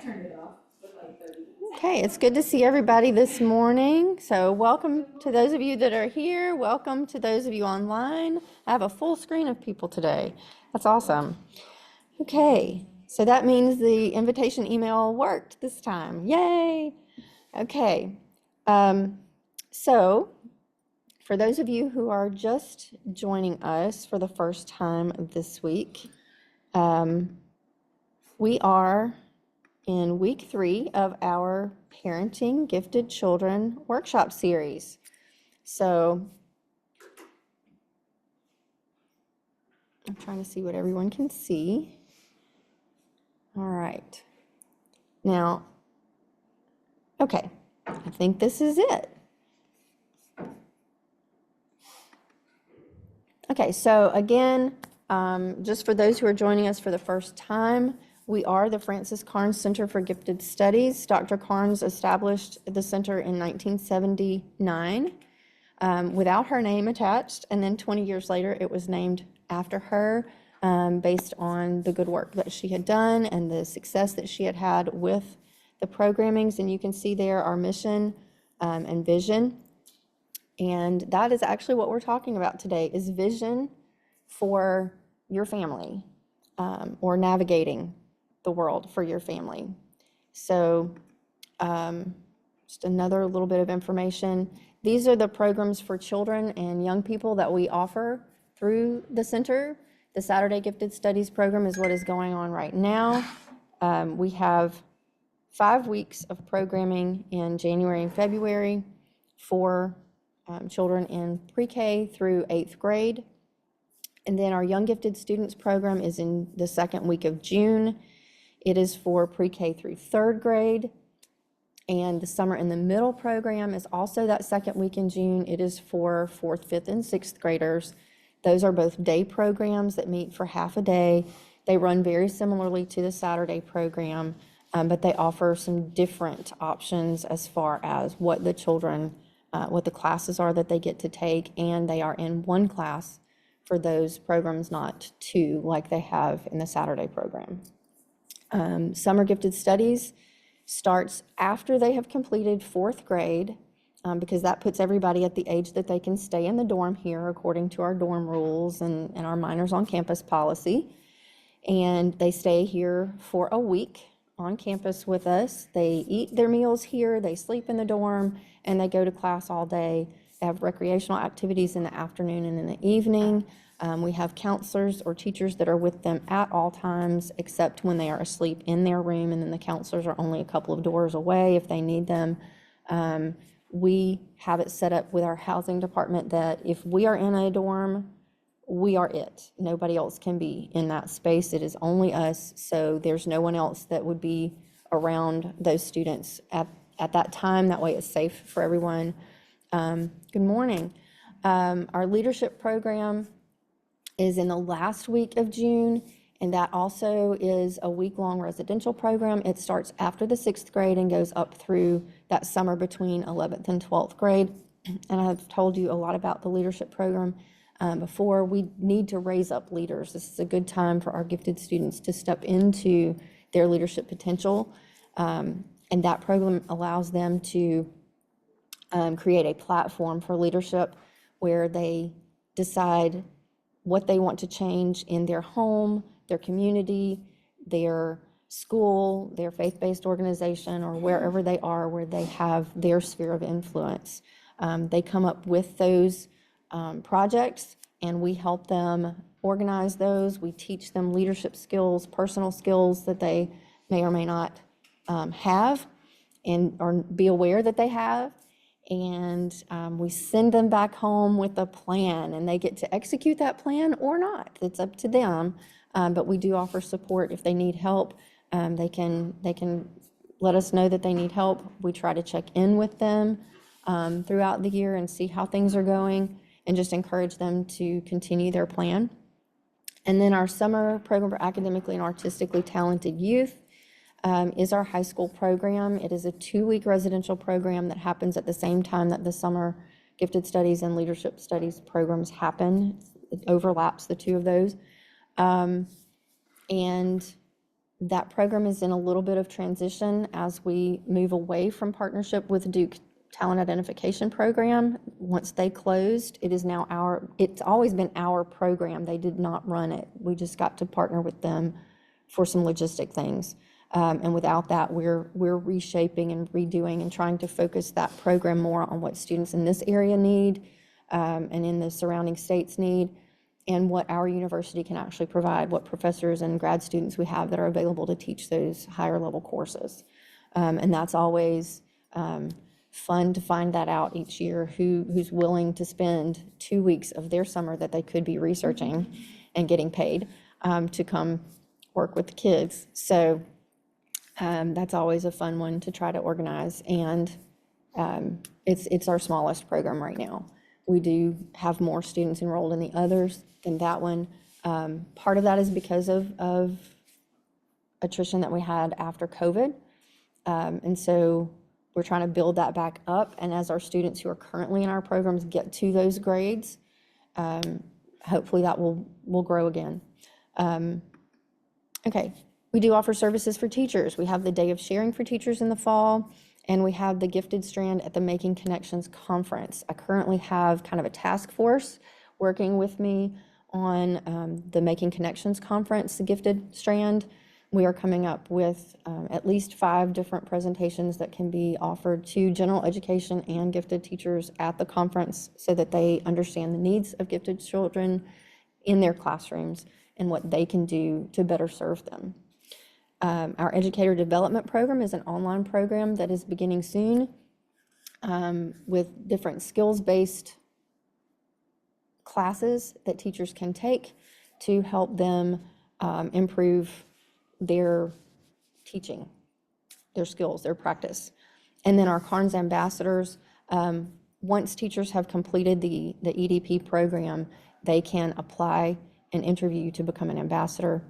turned it off with like 30. Okay, it's good to see everybody this morning. So welcome to those of you that are here. Welcome to those of you online. I have a full screen of people today. That's awesome. Okay, so that means the invitation email worked this time. Yay! Okay, so for those of you who are just joining us for the first time this week, we are in week 3 of our Parenting Gifted Children workshop series. So I'm trying to see what everyone can see. All right. Now, okay, I think this is it. Okay, so again, just for those who are joining us for the first time, we are the Francis Carnes Center for Gifted Studies. Dr. Carnes established the center in 1979 without her name attached, and then 20 years later it was named after her based on the good work that she had done and the success that she had had with the programmings. And you can see there our mission and vision. And that is actually what we're talking about today, is vision for your family or navigating the world for your family. So just another little bit of information. These are the programs for children and young people that we offer through the center. The Saturday Gifted Studies program is what is going on right now. We have 5 weeks of programming in January and February for children in pre-K through 8th grade. And then our Young Gifted Students program is in the 2nd week of June. It is for pre-K through 3rd grade. And the Summer in the Middle program is also that 2nd week in June. It is for 4th, 5th, and 6th graders. Those are both day programs that meet for half a day. They run very similarly to the Saturday program, but they offer some different options as far as what the children, what the classes are that they get to take, and they are in one class for those programs, not 2 like they have in the Saturday program. Summer Gifted Studies starts after they have completed 4th grade because that puts everybody at the age that they can stay in the dorm here according to our dorm rules and our minors on campus policy. And they stay here for a week on campus with us. They eat their meals here, they sleep in the dorm, and they go to class all day. They have recreational activities in the afternoon and in the evening. We have counselors or teachers that are with them at all times, except when they are asleep in their room, and then the counselors are only a couple of doors away if they need them. We have it set up with our housing department that if we are in a dorm, we are it. Nobody else can be in that space. It is only us, so there's no one else that would be around those students at that time. That way it's safe for everyone. Good morning. Our leadership program is in the last week of June, and that also is a week-long residential program. It starts after the 6th grade and goes up through that summer between 11th and 12th grade. And I've told you a lot about the leadership program before. We need to raise up leaders. This is a good time for our gifted students to step into their leadership potential. And that program allows them to create a platform for leadership where they decide what they want to change in their home, their community, their school, their faith-based organization, or wherever they are where they have their sphere of influence. They come up with those projects, and we help them organize those. We teach them leadership skills, personal skills that they may or may not have or be aware that they have. And we send them back home with a plan, and they get to execute that plan or not. It's up to them, but we do offer support if they need help. They can let us know that they need help. We try to check in with them throughout the year and see how things are going, and just encourage them to continue their plan. And then our summer program for academically and artistically talented youth is our high school program. It is a 2-week residential program that happens at the same time that the summer gifted studies and leadership studies programs happen. It overlaps the 2 of those. And That program is in a little bit of transition as we move away from partnership with Duke Talent Identification Program. Once they closed, it is now it's always been our program. They did not run it. We just got to partner with them for some logistic things. And without that, we're reshaping and redoing and trying to focus that program more on what students in this area need and in the surrounding states need, and what our university can actually provide, what professors and grad students we have that are available to teach those higher level courses. And that's always fun to find that out each year, who's willing to spend 2 weeks of their summer that they could be researching and getting paid to come work with the kids. So that's always a fun one to try to organize, and it's our smallest program right now. We do have more students enrolled in the others than that one. Part of that is because of attrition that we had after COVID, and so we're trying to build that back up, and as our students who are currently in our programs get to those grades, hopefully that will grow again. Okay. We do offer services for teachers. We have the Day of Sharing for teachers in the fall, and we have the Gifted Strand at the Making Connections Conference. I currently have kind of a task force working with me on the Making Connections Conference, the Gifted Strand. We are coming up with at least 5 different presentations that can be offered to general education and gifted teachers at the conference so that they understand the needs of gifted children in their classrooms and what they can do to better serve them. Our Educator Development Program is an online program that is beginning soon with different skills-based classes that teachers can take to help them improve their teaching, their skills, their practice. And then our Carnes Ambassadors, once teachers have completed the EDP program, they can apply and interview to become an ambassador.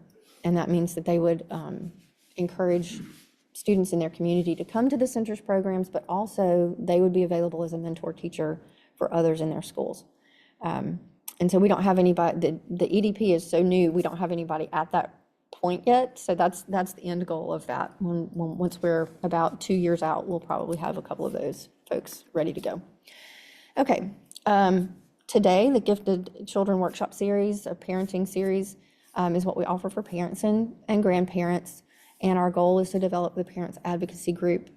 And that means that they would encourage students in their community to come to the center's programs, but also they would be available as a mentor teacher for others in their schools. And so we don't have anybody, the EDP is so new, we don't have anybody at that point yet. So that's the end goal of that. Once we're about 2 years out, we'll probably have a couple of those folks ready to go. Okay. Today, the Gifted Children Workshop Series, a parenting series, is what we offer for parents and grandparents. And our goal is to develop the parents advocacy group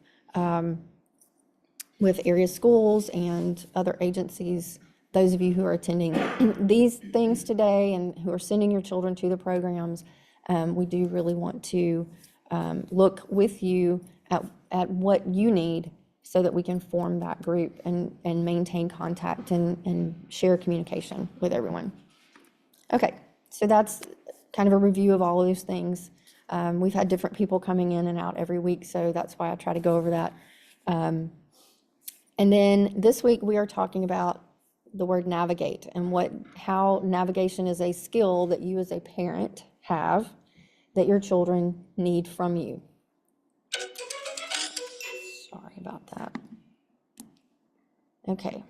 with area schools and other agencies. Those of you who are attending these things today and who are sending your children to the programs, we do really want to look with you at what you need so that we can form that group and maintain contact and share communication with everyone. Okay, so that's kind of a review of all of those things. We've had different people coming in and out every week, so that's why I try to go over that. And then this week we are talking about the word navigate and how navigation is a skill that you as a parent have that your children need from you. Sorry about that. Okay.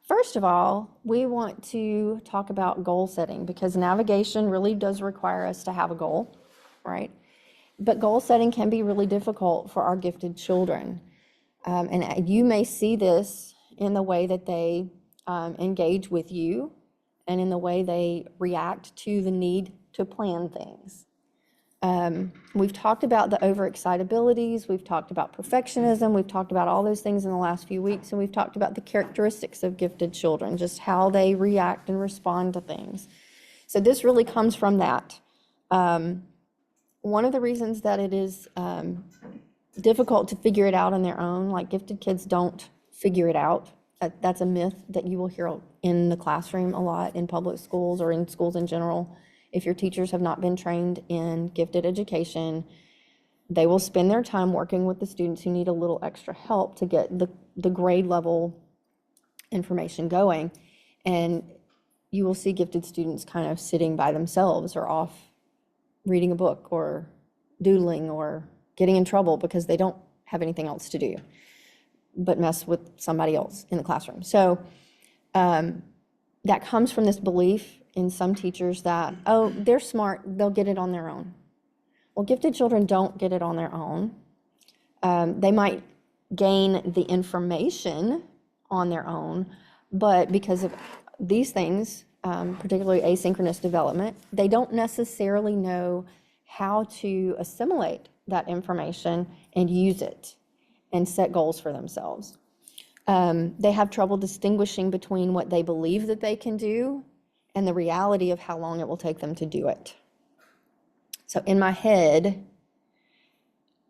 First of all, we want to talk about goal setting because navigation really does require us to have a goal, right? But goal setting can be really difficult for our gifted children. And you may see this in the way that they engage with you and in the way they react to the need to plan things. We've talked about the overexcitabilities, we've talked about perfectionism, we've talked about all those things in the last few weeks, and we've talked about the characteristics of gifted children, just how they react and respond to things. So this really comes from that. One of the reasons that it is difficult to figure it out on their own, like gifted kids don't figure it out. That's a myth that you will hear in the classroom a lot in public schools or in schools in general. If your teachers have not been trained in gifted education, they will spend their time working with the students who need a little extra help to get the grade level information going. And you will see gifted students kind of sitting by themselves or off reading a book or doodling or getting in trouble because they don't have anything else to do but mess with somebody else in the classroom. So that comes from this belief in some teachers that, oh, they're smart, they'll get it on their own. Well, gifted children don't get it on their own. They might gain the information on their own, but because of these things, particularly asynchronous development, they don't necessarily know how to assimilate that information and use it and set goals for themselves. They have trouble distinguishing between what they believe that they can do and the reality of how long it will take them to do it. So in my head,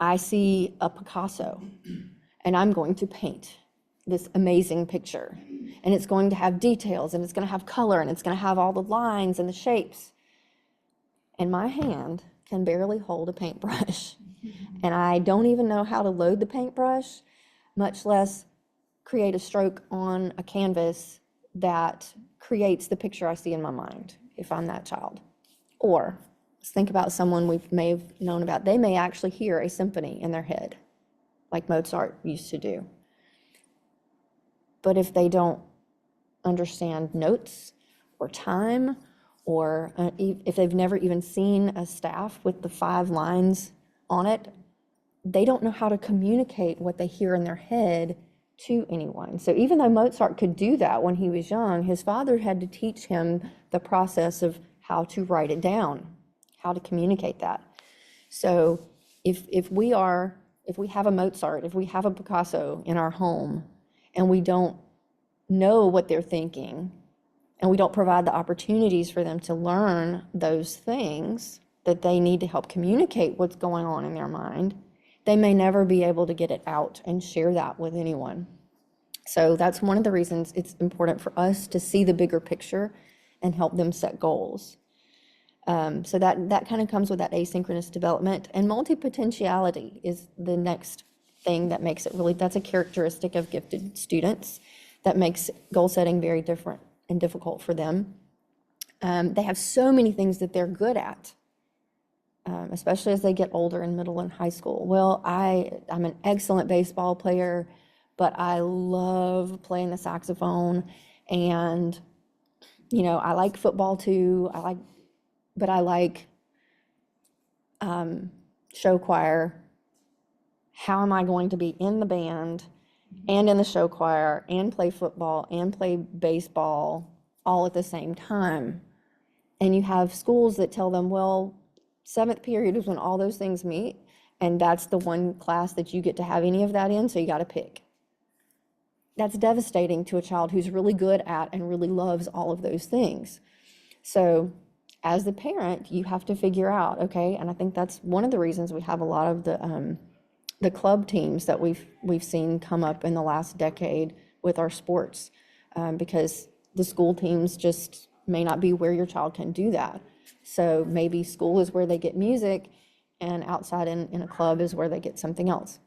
I see a Picasso, and I'm going to paint this amazing picture. And it's going to have details, and it's going to have color, and it's going to have all the lines and the shapes. And my hand can barely hold a paintbrush. And I don't even know how to load the paintbrush, much less create a stroke on a canvas that creates the picture I see in my mind, if I'm that child. Or let's think about someone we may have known about. They may actually hear a symphony in their head, like Mozart used to do. But if they don't understand notes or time, or if they've never even seen a staff with the 5 lines on it, they don't know how to communicate what they hear in their head to anyone. So even though Mozart could do that when he was young, his father had to teach him the process of how to write it down, how to communicate that. So if we have a Mozart, if we have a Picasso in our home, and we don't know what they're thinking, and we don't provide the opportunities for them to learn those things that they need to help communicate what's going on in their mind, they may never be able to get it out and share that with anyone. So that's one of the reasons it's important for us to see the bigger picture and help them set goals. So that kind of comes with that asynchronous development. And multipotentiality is the next thing that makes it really, that's a characteristic of gifted students that makes goal setting very different and difficult for them. They have so many things that they're good at, especially as they get older in middle and high school. Well, I'm an excellent baseball player, but I love playing the saxophone, and I like football too. But I like show choir. How am I going to be in the band and in the show choir and play football and play baseball all at the same time? And you have schools that tell them, well, 7th period is when all those things meet, and that's the one class that you get to have any of that in, so you got to pick. That's devastating to a child who's really good at and really loves all of those things. So as the parent, you have to figure out, okay, and I think that's one of the reasons we have a lot of the club teams that we've seen come up in the last decade with our sports, because the school teams just may not be where your child can do that. So maybe school is where they get music, and outside in a club is where they get something else.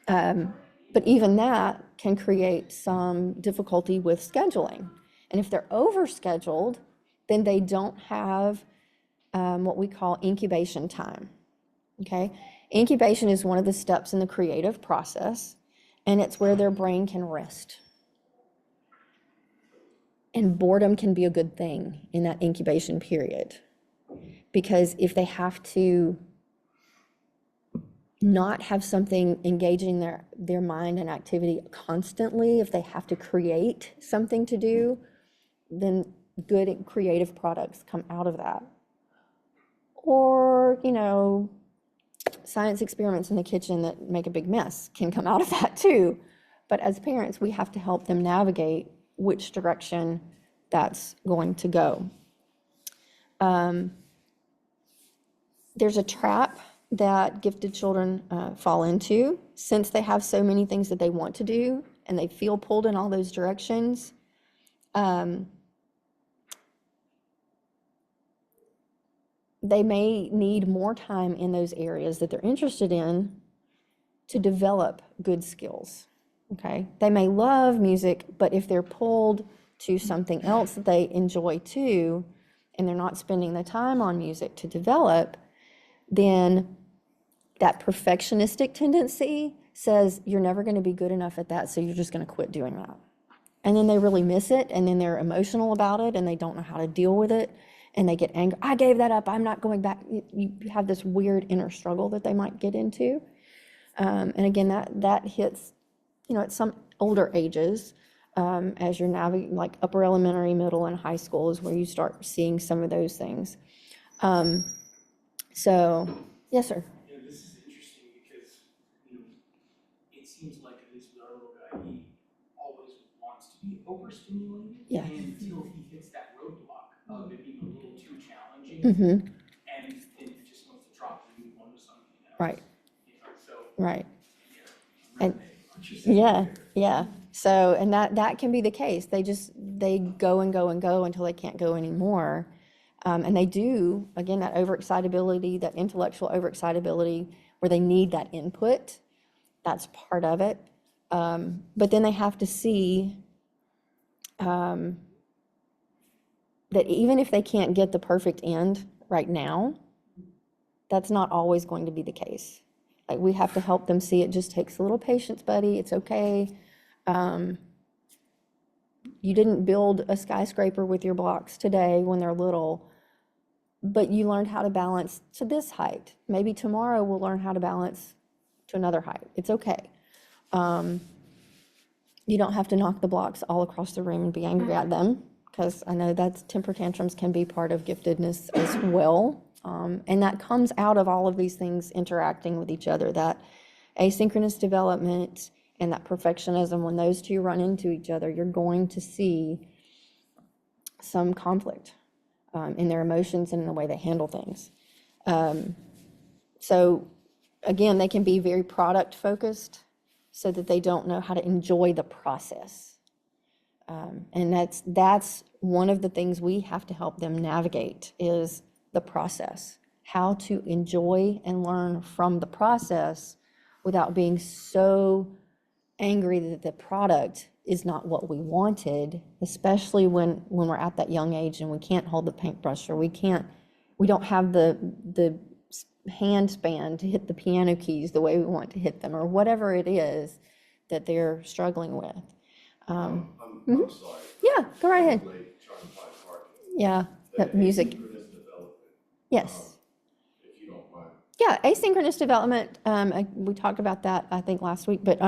But even that can create some difficulty with scheduling. And if they're overscheduled, then they don't have what we call incubation time, okay? Incubation is one of the steps in the creative process, and it's where their brain can rest. And boredom can be a good thing in that incubation period, because if they have to not have something engaging their mind and activity constantly, if they have to create something to do, then good creative products come out of that. Or, science experiments in the kitchen that make a big mess can come out of that too. But as parents, we have to help them navigate which direction that's going to go. There's a trap that gifted children fall into, since they have so many things that they want to do and they feel pulled in all those directions. They may need more time in those areas that they're interested in to develop good skills, okay? They may love music, but if they're pulled to something else that they enjoy too, and they're not spending the time on music to develop, then that perfectionistic tendency says you're never going to be good enough at that, so you're just going to quit doing that. and then they really miss it, and then they're emotional about it, and they don't know how to deal with it, and they get angry. I gave that up. I'm not going back. You have this weird inner struggle that they might get into. And again, that hits, at some older ages, as you're navigating, like upper elementary, middle, and high school is where you start seeing some of those things. So, yes, sir. Yeah, this is interesting because, it seems like at least with our little guy, he always wants to be overstimulated. Yeah. And until he hits that roadblock of it being a little too challenging, Mm-hmm. and then he just wants to drop and move on to something else. Right. So, Right. yeah, And yeah. So, and that can be the case. They go and go and go until they can't go anymore. And they do, again, that overexcitability, that intellectual overexcitability, where they need that input. That's part of it. But then they have to see that even if they can't get the perfect end right now, that's not always going to be the case. Like, we have to help them see it just takes a little patience, buddy. It's okay. You didn't build a skyscraper with your blocks today when they're little, but you learned how to balance to this height. Maybe tomorrow we'll learn how to balance to another height. It's okay. You don't have to knock the blocks all across the room and be angry at them, because I know that temper tantrums can be part of giftedness as well. And that comes out of all of these things interacting with each other, that asynchronous development and that perfectionism. When those two run into each other, you're going to see some conflict in their emotions and in the way they handle things. So again, they can be very product focused, so that they don't know how to enjoy the process. And that's one of the things we have to help them navigate, is the process, how to enjoy and learn from the process without being so angry that the product is not what we wanted, especially when we're at that young age and we can't hold the paintbrush, or we don't have the hand span to hit the piano keys the way we want to hit them, or whatever it is that they're struggling with. I'm Mhm. sorry. Yeah, go right ahead. Late trying to find parking. Yeah, that music. Asynchronous development, Yes. if you don't mind. Yeah, asynchronous development, we talked about that, I think, last week, but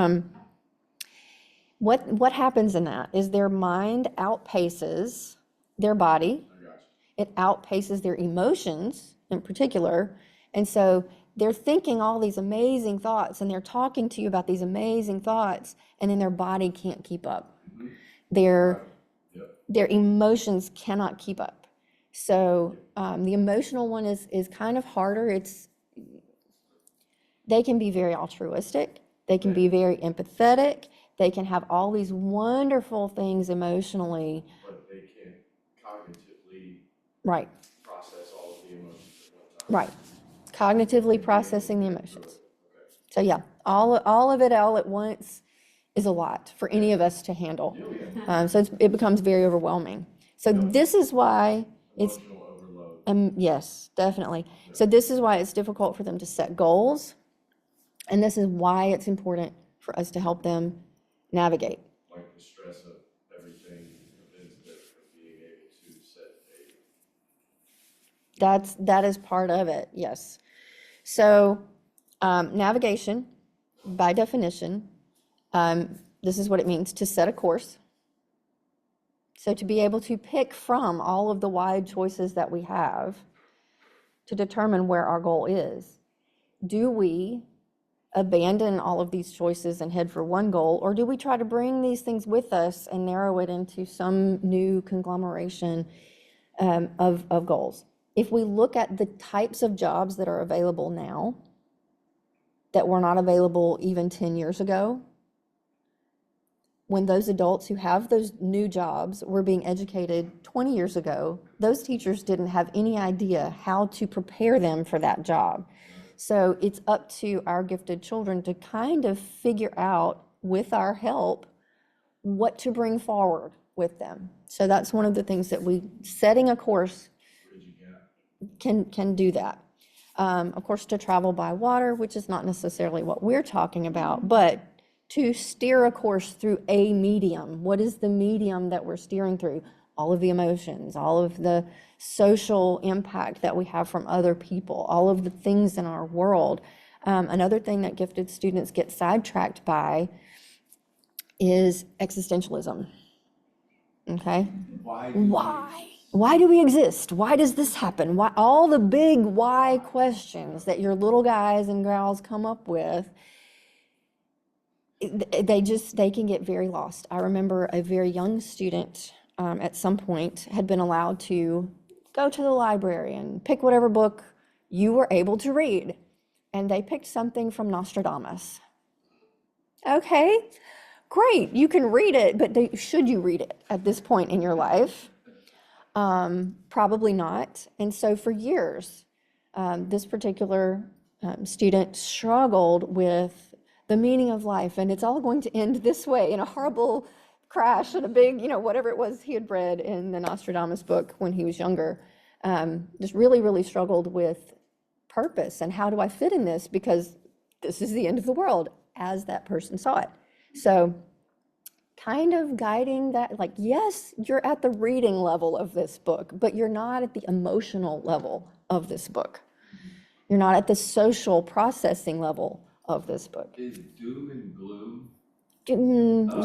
what happens in that is their mind outpaces their body. I got you. It outpaces their emotions in particular. And so they're thinking all these amazing thoughts, and they're talking to you about these amazing thoughts, and then their body can't keep up. Their emotions cannot keep up. So the emotional one is kind of harder. They can be very altruistic. They can be very empathetic. They can have all these wonderful things emotionally. But they can't cognitively Right. process all of the emotions at one time. Right. Cognitively processing the emotions. Okay. So yeah, all of it all at once is a lot for any of us to handle. So it becomes very overwhelming. So this is why it's, Emotional overload. yes, definitely. So this is why it's difficult for them to set goals. And this is why it's important for us to help them navigate. Like the stress of everything prevents them from being able to set a. That is part of it, yes. So navigation, by definition, this is what it means to set a course. So to be able to pick from all of the wide choices that we have to determine where our goal is. Do we abandon all of these choices and head for one goal, or do we try to bring these things with us and narrow it into some new conglomeration of goals? If we look at the types of jobs that are available now that were not available even 10 years ago, when those adults who have those new jobs were being educated 20 years ago, those teachers didn't have any idea how to prepare them for that job. So it's up to our gifted children to kind of figure out, with our help, what to bring forward with them. So that's one of the things that setting a course can do that. Of course, to travel by water, which is not necessarily what we're talking about, but to steer a course through a medium. What is the medium that we're steering through? All of the emotions, all of the social impact that we have from other people, all of the things in our world. Another thing that gifted students get sidetracked by is existentialism. Okay? Why? Why do we exist? Why does this happen? Why? All the big why questions that your little guys and gals come up with, they can get very lost. I remember a very young student at some point had been allowed to go to the library and pick whatever book you were able to read. And they picked something from Nostradamus. Okay, great, you can read it, but should you read it at this point in your life? Probably not. And so for years, this particular student struggled with the meaning of life, and it's all going to end this way in a horrible crash and a big, whatever it was he had read in the Nostradamus book when he was younger. Just really, really struggled with purpose and how do I fit in this, because this is the end of the world as that person saw it. So kind of guiding that, like, yes, you're at the reading level of this book, but you're not at the emotional level of this book. You're not at the social processing level of this book. Is doom and gloom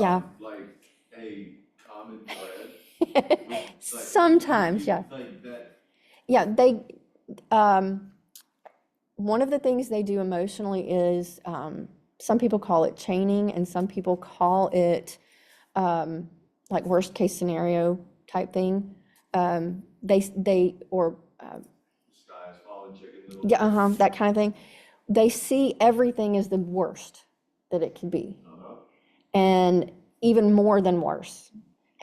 Yeah. like a common thread? Sometimes, yeah. Like that. Yeah, one of the things they do emotionally is, some people call it chaining, and some people call it like worst case scenario type thing. Sky's falling, chicken little. Yeah, that kind of thing. They see everything as the worst that it could be, and even more than worse.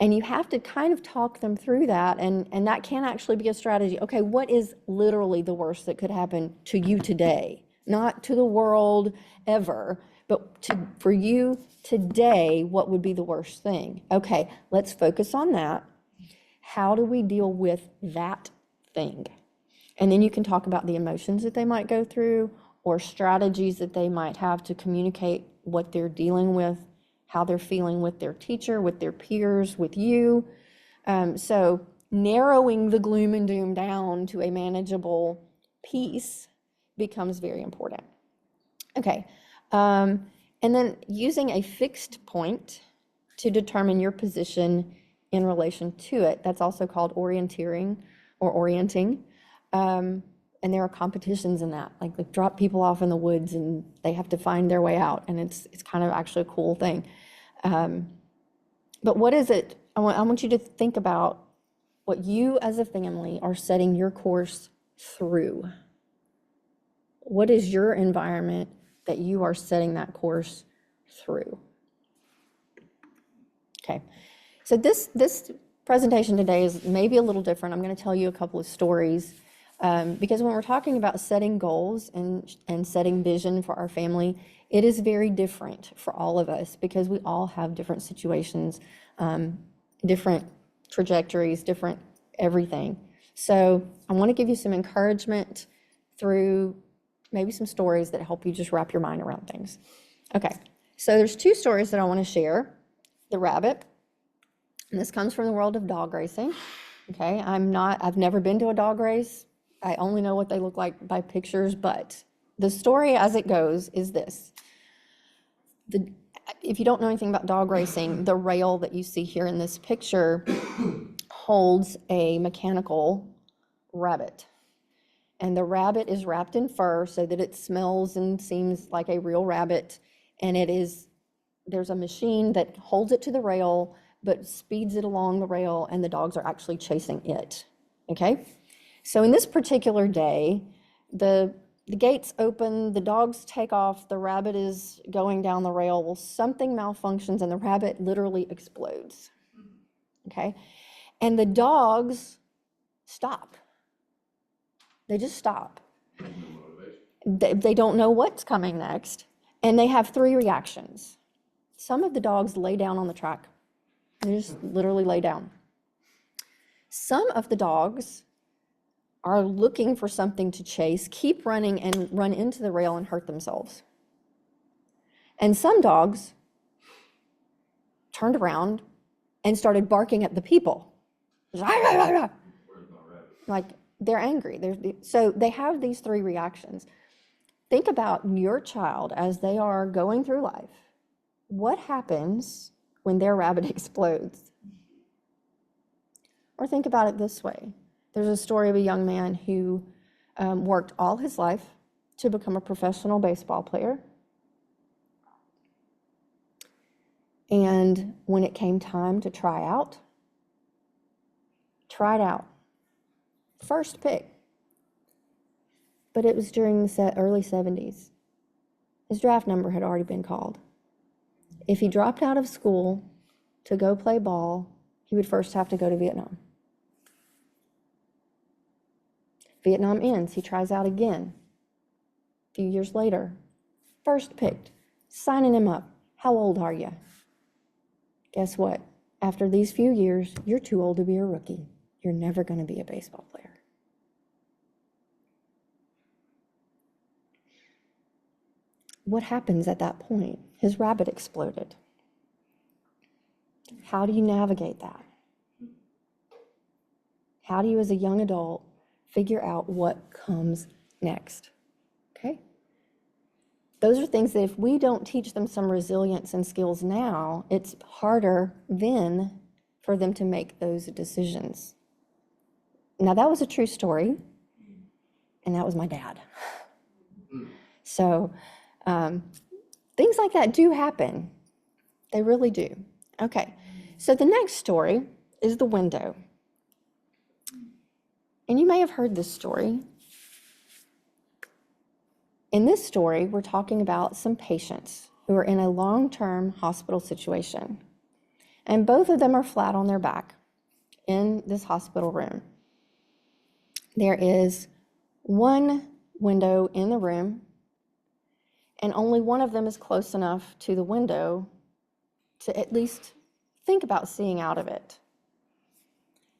And you have to kind of talk them through that, and that can actually be a strategy. Okay, what is literally the worst that could happen to you today? Not to the world ever, but for you today, what would be the worst thing? Okay, let's focus on that. How do we deal with that thing? And then you can talk about the emotions that they might go through, or strategies that they might have to communicate what they're dealing with, how they're feeling with their teacher, with their peers, with you. So narrowing the gloom and doom down to a manageable piece becomes very important. Okay, and then using a fixed point to determine your position in relation to it. That's also called orienteering or orienting. And there are competitions in that, like they drop people off in the woods and they have to find their way out, and it's kind of actually a cool thing. But what is it? I want you to think about what you as a family are setting your course through. What is your environment that you are setting that course through? Okay, so this presentation today is maybe a little different. I'm going to tell you a couple of stories. Because when we're talking about setting goals and setting vision for our family, it is very different for all of us, because we all have different situations, different trajectories, different everything. So I want to give you some encouragement through maybe some stories that help you just wrap your mind around things. Okay, so there's two stories that I want to share. The rabbit, and this comes from the world of dog racing. Okay, I've never been to a dog race. I only know what they look like by pictures, but the story as it goes is this. If you don't know anything about dog racing, the rail that you see here in this picture holds a mechanical rabbit. And the rabbit is wrapped in fur so that it smells and seems like a real rabbit. And there's a machine that holds it to the rail, but speeds it along the rail, and the dogs are actually chasing it. Okay? So in this particular day, the gates open, the dogs take off, the rabbit is going down the rail. Well, something malfunctions and the rabbit literally explodes. Okay? And the dogs stop. They just stop. They don't know what's coming next. And they have three reactions. Some of the dogs lay down on the track. They just literally lay down. Some of the dogs are looking for something to chase, keep running, and run into the rail and hurt themselves. And some dogs turned around and started barking at the people. Like they're angry. So they have these three reactions. Think about your child as they are going through life. What happens when their rabbit explodes? Or think about it this way. There's a story of a young man who worked all his life to become a professional baseball player. And when it came time to tried out. First pick. But it was during the early 70s. His draft number had already been called. If he dropped out of school to go play ball, he would first have to go to Vietnam. Vietnam ends, he tries out again. A few years later, first picked, signing him up. How old are you? Guess what? After these few years, you're too old to be a rookie. You're never going to be a baseball player. What happens at that point? His rabbit exploded. How do you navigate that? How do you, as a young adult, figure out what comes next? Okay? Those are things that if we don't teach them some resilience and skills now, it's harder then for them to make those decisions. Now, that was a true story, and that was my dad. So, things like that do happen. They really do. Okay, so the next story is the window. And you may have heard this story. In this story, we're talking about some patients who are in a long-term hospital situation. And both of them are flat on their back in this hospital room. There is one window in the room, and only one of them is close enough to the window to at least think about seeing out of it.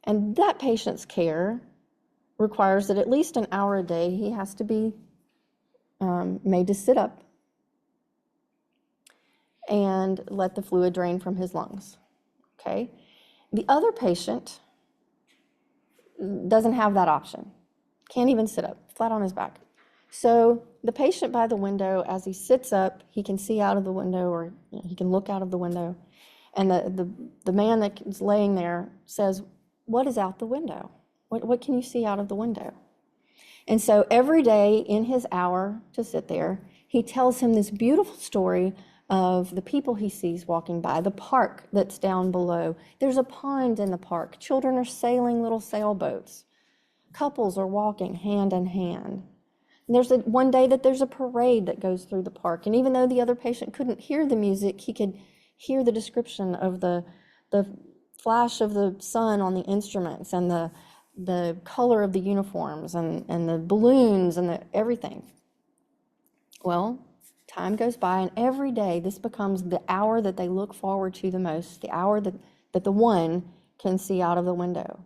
And that patient's care requires that at least an hour a day he has to be made to sit up and let the fluid drain from his lungs. Okay? The other patient doesn't have that option. Can't even sit up, flat on his back. So the patient by the window, as he sits up, he can see out of the window, or he can look out of the window. And the man that's laying there says, "What is out the window? What can you see out of the window?" And so every day in his hour to sit there, he tells him this beautiful story of the people he sees walking by, the park that's down below. There's a pond in the park. Children are sailing little sailboats. Couples are walking hand in hand. And there's one day that there's a parade that goes through the park. And even though the other patient couldn't hear the music, he could hear the description of the flash of the sun on the instruments and the color of the uniforms and the balloons and everything. Well, time goes by, and every day this becomes the hour that they look forward to the most, the hour that the one can see out of the window.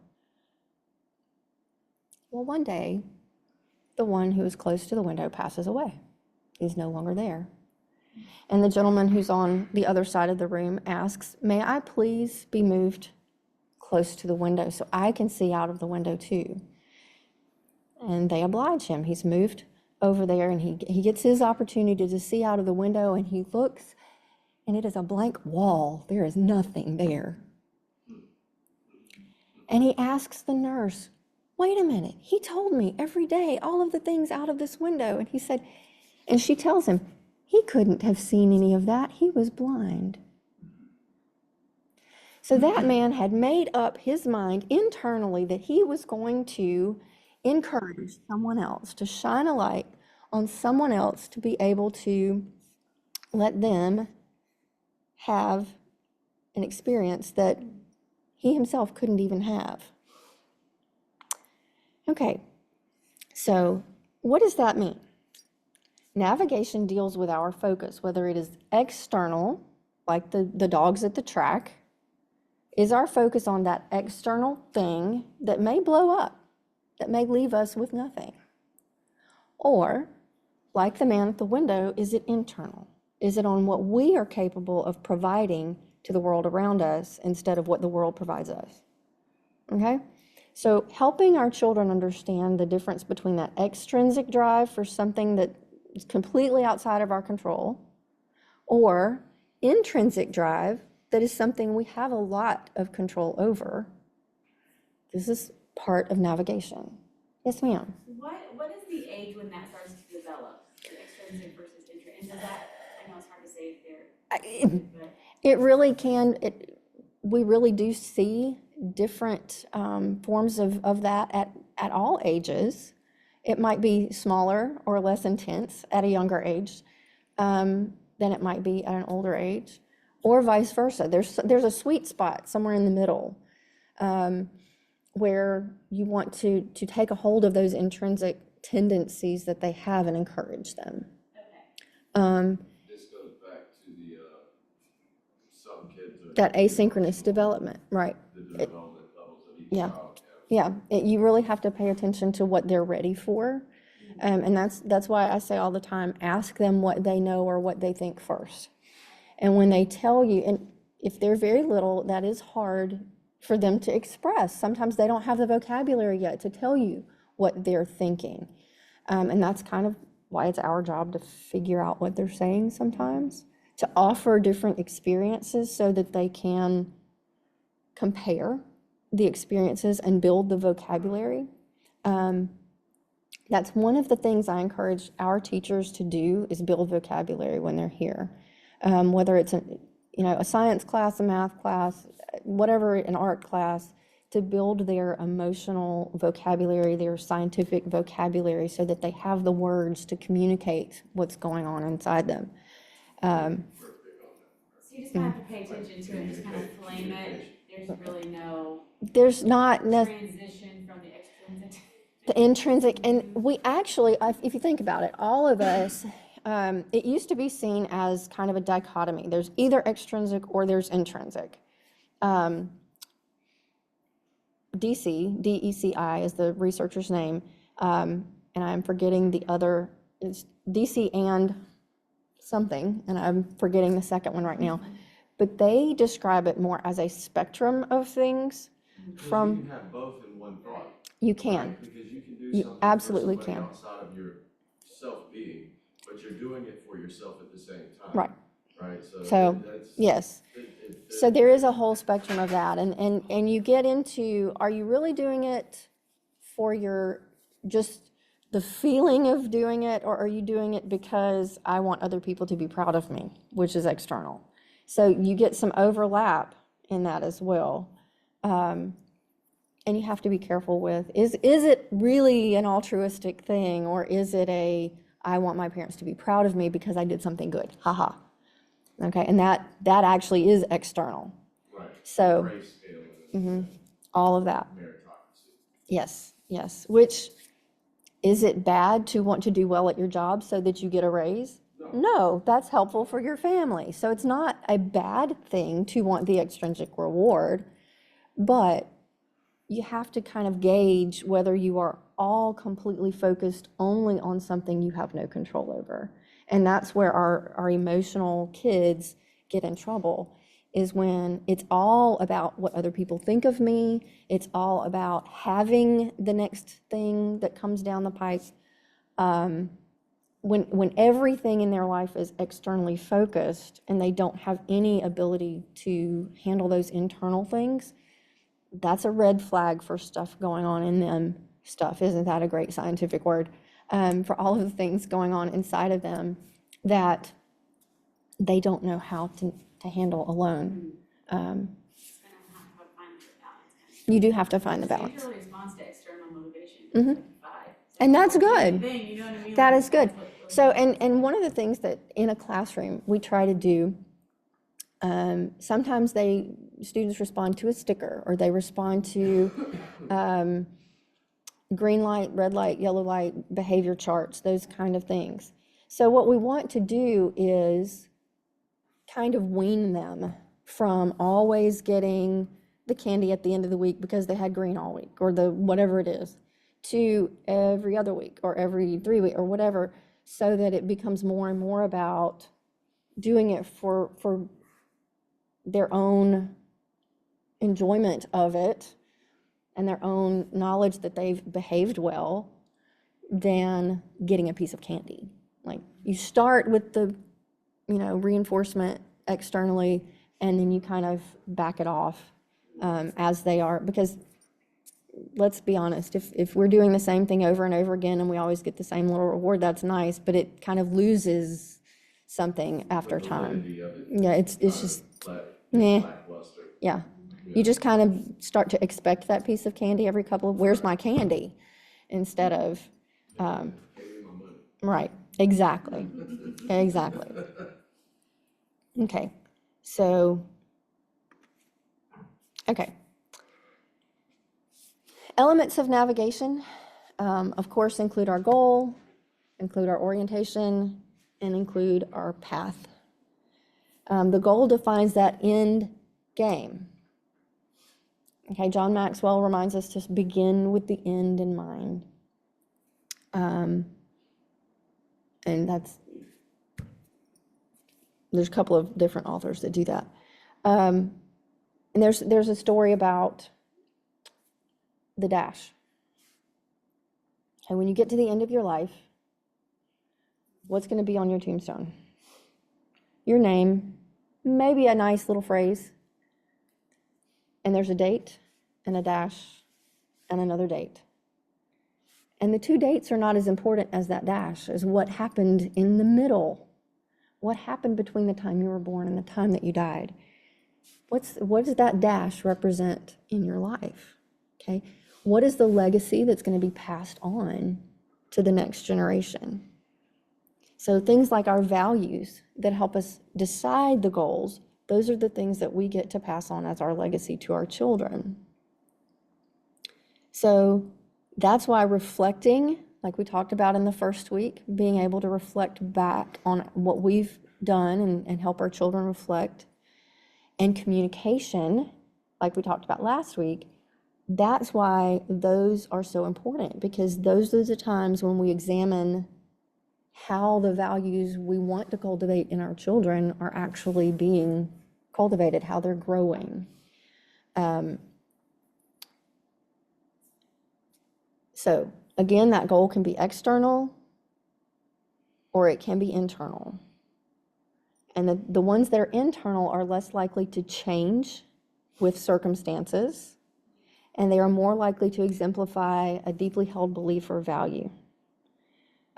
Well, one day, the one who is close to the window passes away. He's no longer there. And the gentleman who's on the other side of the room asks, "May I please be moved close to the window so I can see out of the window too?" And they oblige him. He's moved over there, and he gets his opportunity to see out of the window, and he looks, and it is a blank wall. There is nothing there. And he asks the nurse, "Wait a minute, he told me every day all of the things out of this window." And he said, and she tells him, he couldn't have seen any of that. He was blind. So that man had made up his mind internally that he was going to encourage someone else, to shine a light on someone else, to be able to let them have an experience that he himself couldn't even have. Okay, so what does that mean? Navigation deals with our focus, whether it is external, like the dogs at the track. Is our focus on that external thing that may blow up, that may leave us with nothing? Or, like the man at the window, is it internal? Is it on what we are capable of providing to the world around us instead of what the world provides us. Okay? So helping our children understand the difference between that extrinsic drive for something that is completely outside of our control, or intrinsic drive that is something we have a lot of control over. This is part of navigation. Yes, ma'am. What is the age when that starts to develop, the extrinsic versus intrinsic? And does that, I know it's hard to say if they're, but It really can, we really do see different forms of that at all ages. It might be smaller or less intense at a younger age than it might be at an older age, or vice versa. There's a sweet spot somewhere in the middle where you want to take a hold of those intrinsic tendencies that they have and encourage them. okay. This goes back to the, some kids are. That asynchronous development, right? The development levels of each Yeah. child. Yeah, you really have to pay attention to what they're ready for. And that's why I say all the time, ask them what they know or what they think first. And when they tell you, and if they're very little, that is hard for them to express. Sometimes they don't have the vocabulary yet to tell you what they're thinking. And that's kind of why it's our job to figure out what they're saying sometimes, to offer different experiences so that they can compare the experiences and build the vocabulary. That's one of the things I encourage our teachers to do, is build vocabulary when they're here. Whether it's a science class, a math class, whatever, an art class, to build their emotional vocabulary, their scientific vocabulary, so that they have the words to communicate what's going on inside them. So you just kind of have to pay attention to it and just kind of flame it. There's really no There's not transition from the extrinsic. the intrinsic, and we actually, if you think about it, all of us, it used to be seen as kind of a dichotomy. There's either extrinsic or there's intrinsic. DECI is the researcher's name, and I'm forgetting the other, it's DC and something, and I'm forgetting the second one right now. But they describe it more as a spectrum of things. Because you can have both in one thought. You can. Right? Because you can do You something absolutely for somebody can. outside of your self-being, but you're doing it for yourself at the same time. Right. Right, So, that's. yes. So there is a whole spectrum of that, and you get into, are you really doing it for your, just the feeling of doing it, or are you doing it because I want other people to be proud of me, which is external? So you get some overlap in that as well. And you have to be careful with, is it really an altruistic thing, or is it I want my parents to be proud of me because I did something good, haha. Okay, and that actually is external. Right. So, Grace scale and all of that. meritocracy. Yes. Which, is it bad to want to do well at your job so that you get a raise? No, that's helpful for your family. So it's not a bad thing to want the extrinsic reward, but you have to kind of gauge whether you are all completely focused only on something you have no control over. And that's where our emotional kids get in trouble, is when it's all about what other people think of me. It's all about having the next thing that comes down the pipe. When everything in their life is externally focused and they don't have any ability to handle those internal things, that's a red flag for stuff going on in them. Stuff, isn't that a great scientific word? For all of the things going on inside of them that they don't know how to handle alone. You do have to find the balance. Usually responds to external motivation. Mhm. Like 5. And that's good. Thing, you know what I mean? That Like, is good. that's what really So, matters. and one of the things that in a classroom we try to do, sometimes students respond to a sticker, or they respond to green light, red light, yellow light, behavior charts, those kind of things. So what we want to do is kind of wean them from always getting the candy at the end of the week because they had green all week, or the whatever it is, to every other week or every 3 weeks or whatever, so that it becomes more and more about doing it for their own enjoyment of it and their own knowledge that they've behaved well than getting a piece of candy. Like, you start with the, reinforcement externally, and then you kind of back it off as they are, because let's be honest, if we're doing the same thing over and over again and we always get the same little reward, that's nice, but it kind of loses something after The time. validity of it Yeah, it's kind just, of meh. lackluster. Yeah. You just kind of start to expect that piece of candy every couple of, where's my candy? Instead of, Pay me my money. right, exactly, exactly. Okay, so, okay. Elements of navigation, of course, include our goal, include our orientation, and include our path. The goal defines that end game. Okay, John Maxwell reminds us to begin with the end in mind. And there's a couple of different authors that do that. And there's a story about the dash. And when you get to the end of your life, what's going to be on your tombstone? Your name, maybe a nice little phrase, and there's a date and a dash and another date. And the two dates are not as important as that dash, as what happened in the middle. What happened between the time you were born and the time that you died? What does that dash represent in your life? Okay, what is the legacy that's going to be passed on to the next generation? So things like our values that help us decide the goals, those are the things that we get to pass on as our legacy to our children. So that's why reflecting, like we talked about in the first week, being able to reflect back on what we've done and help our children reflect, and communication, like we talked about last week, that's why those are so important, because those are the times when we examine how the values we want to cultivate in our children are actually being cultivated, how they're growing. So again, that goal can be external or it can be internal. And the ones that are internal are less likely to change with circumstances, and they are more likely to exemplify a deeply held belief or value.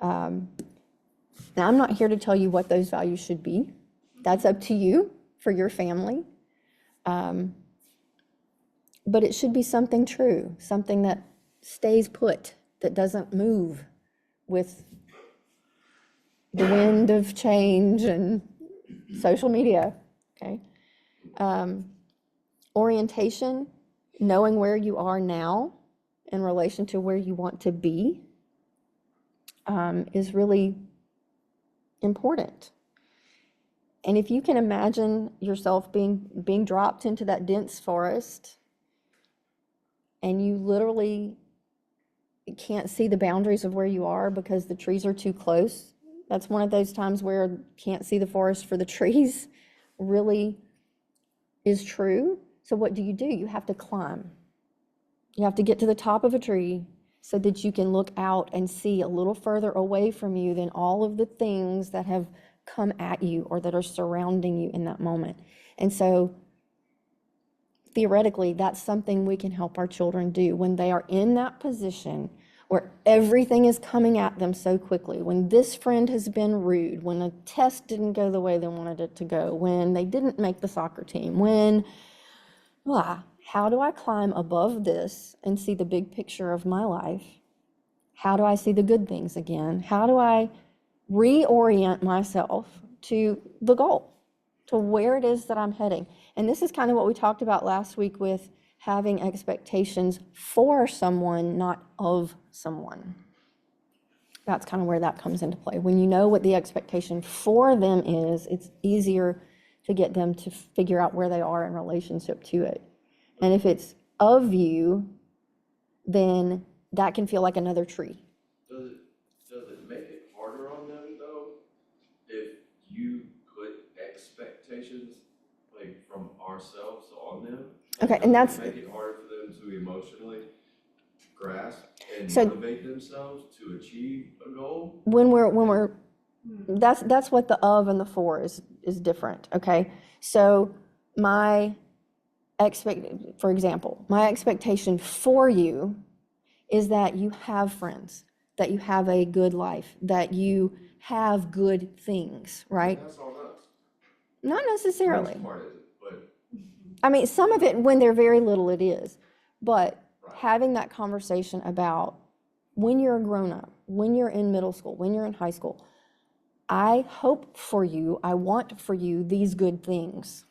Now, I'm not here to tell you what those values should be. That's up to you for your family. But it should be something true, something that stays put, that doesn't move with the wind of change and social media, okay? Orientation, knowing where you are now in relation to where you want to be, is really important. And if you can imagine yourself being dropped into that dense forest and you literally can't see the boundaries of where you are because the trees are too close, that's one of those times where can't see the forest for the trees really is true. So what do? You have to climb. You have to get to the top of a tree so that you can look out and see a little further away from you than all of the things that have come at you or that are surrounding you in that moment. And so theoretically, that's something we can help our children do when they are in that position where everything is coming at them so quickly, when this friend has been rude, when a test didn't go the way they wanted it to go, when they didn't make the soccer team, how do I climb above this and see the big picture of my life? How do I see the good things again? How do I reorient myself to the goal, to where it is that I'm heading? And this is kind of what we talked about last week with having expectations for someone, not of someone. That's kind of where that comes into play. When you know what the expectation for them is, it's easier to get them to figure out where they are in relationship to it. And if it's of you, then that can feel like another tree. Does it make it harder on them though, if you put expectations, like from our on them. Okay, and that's, Make it hard for them to emotionally grasp and So- motivate themselves to achieve a goal. when we're, that's what the of and the for is different, okay? So for example, my expectation for you is that you have friends, that you have a good life, that you have good things, right? And that's on us. Not necessarily. Which part is it? But I mean, some of it, when they're very little, it is. But Right. having that conversation about when you're a grown-up, when you're in middle school, when you're in high school, I hope for you, I want for you these good things,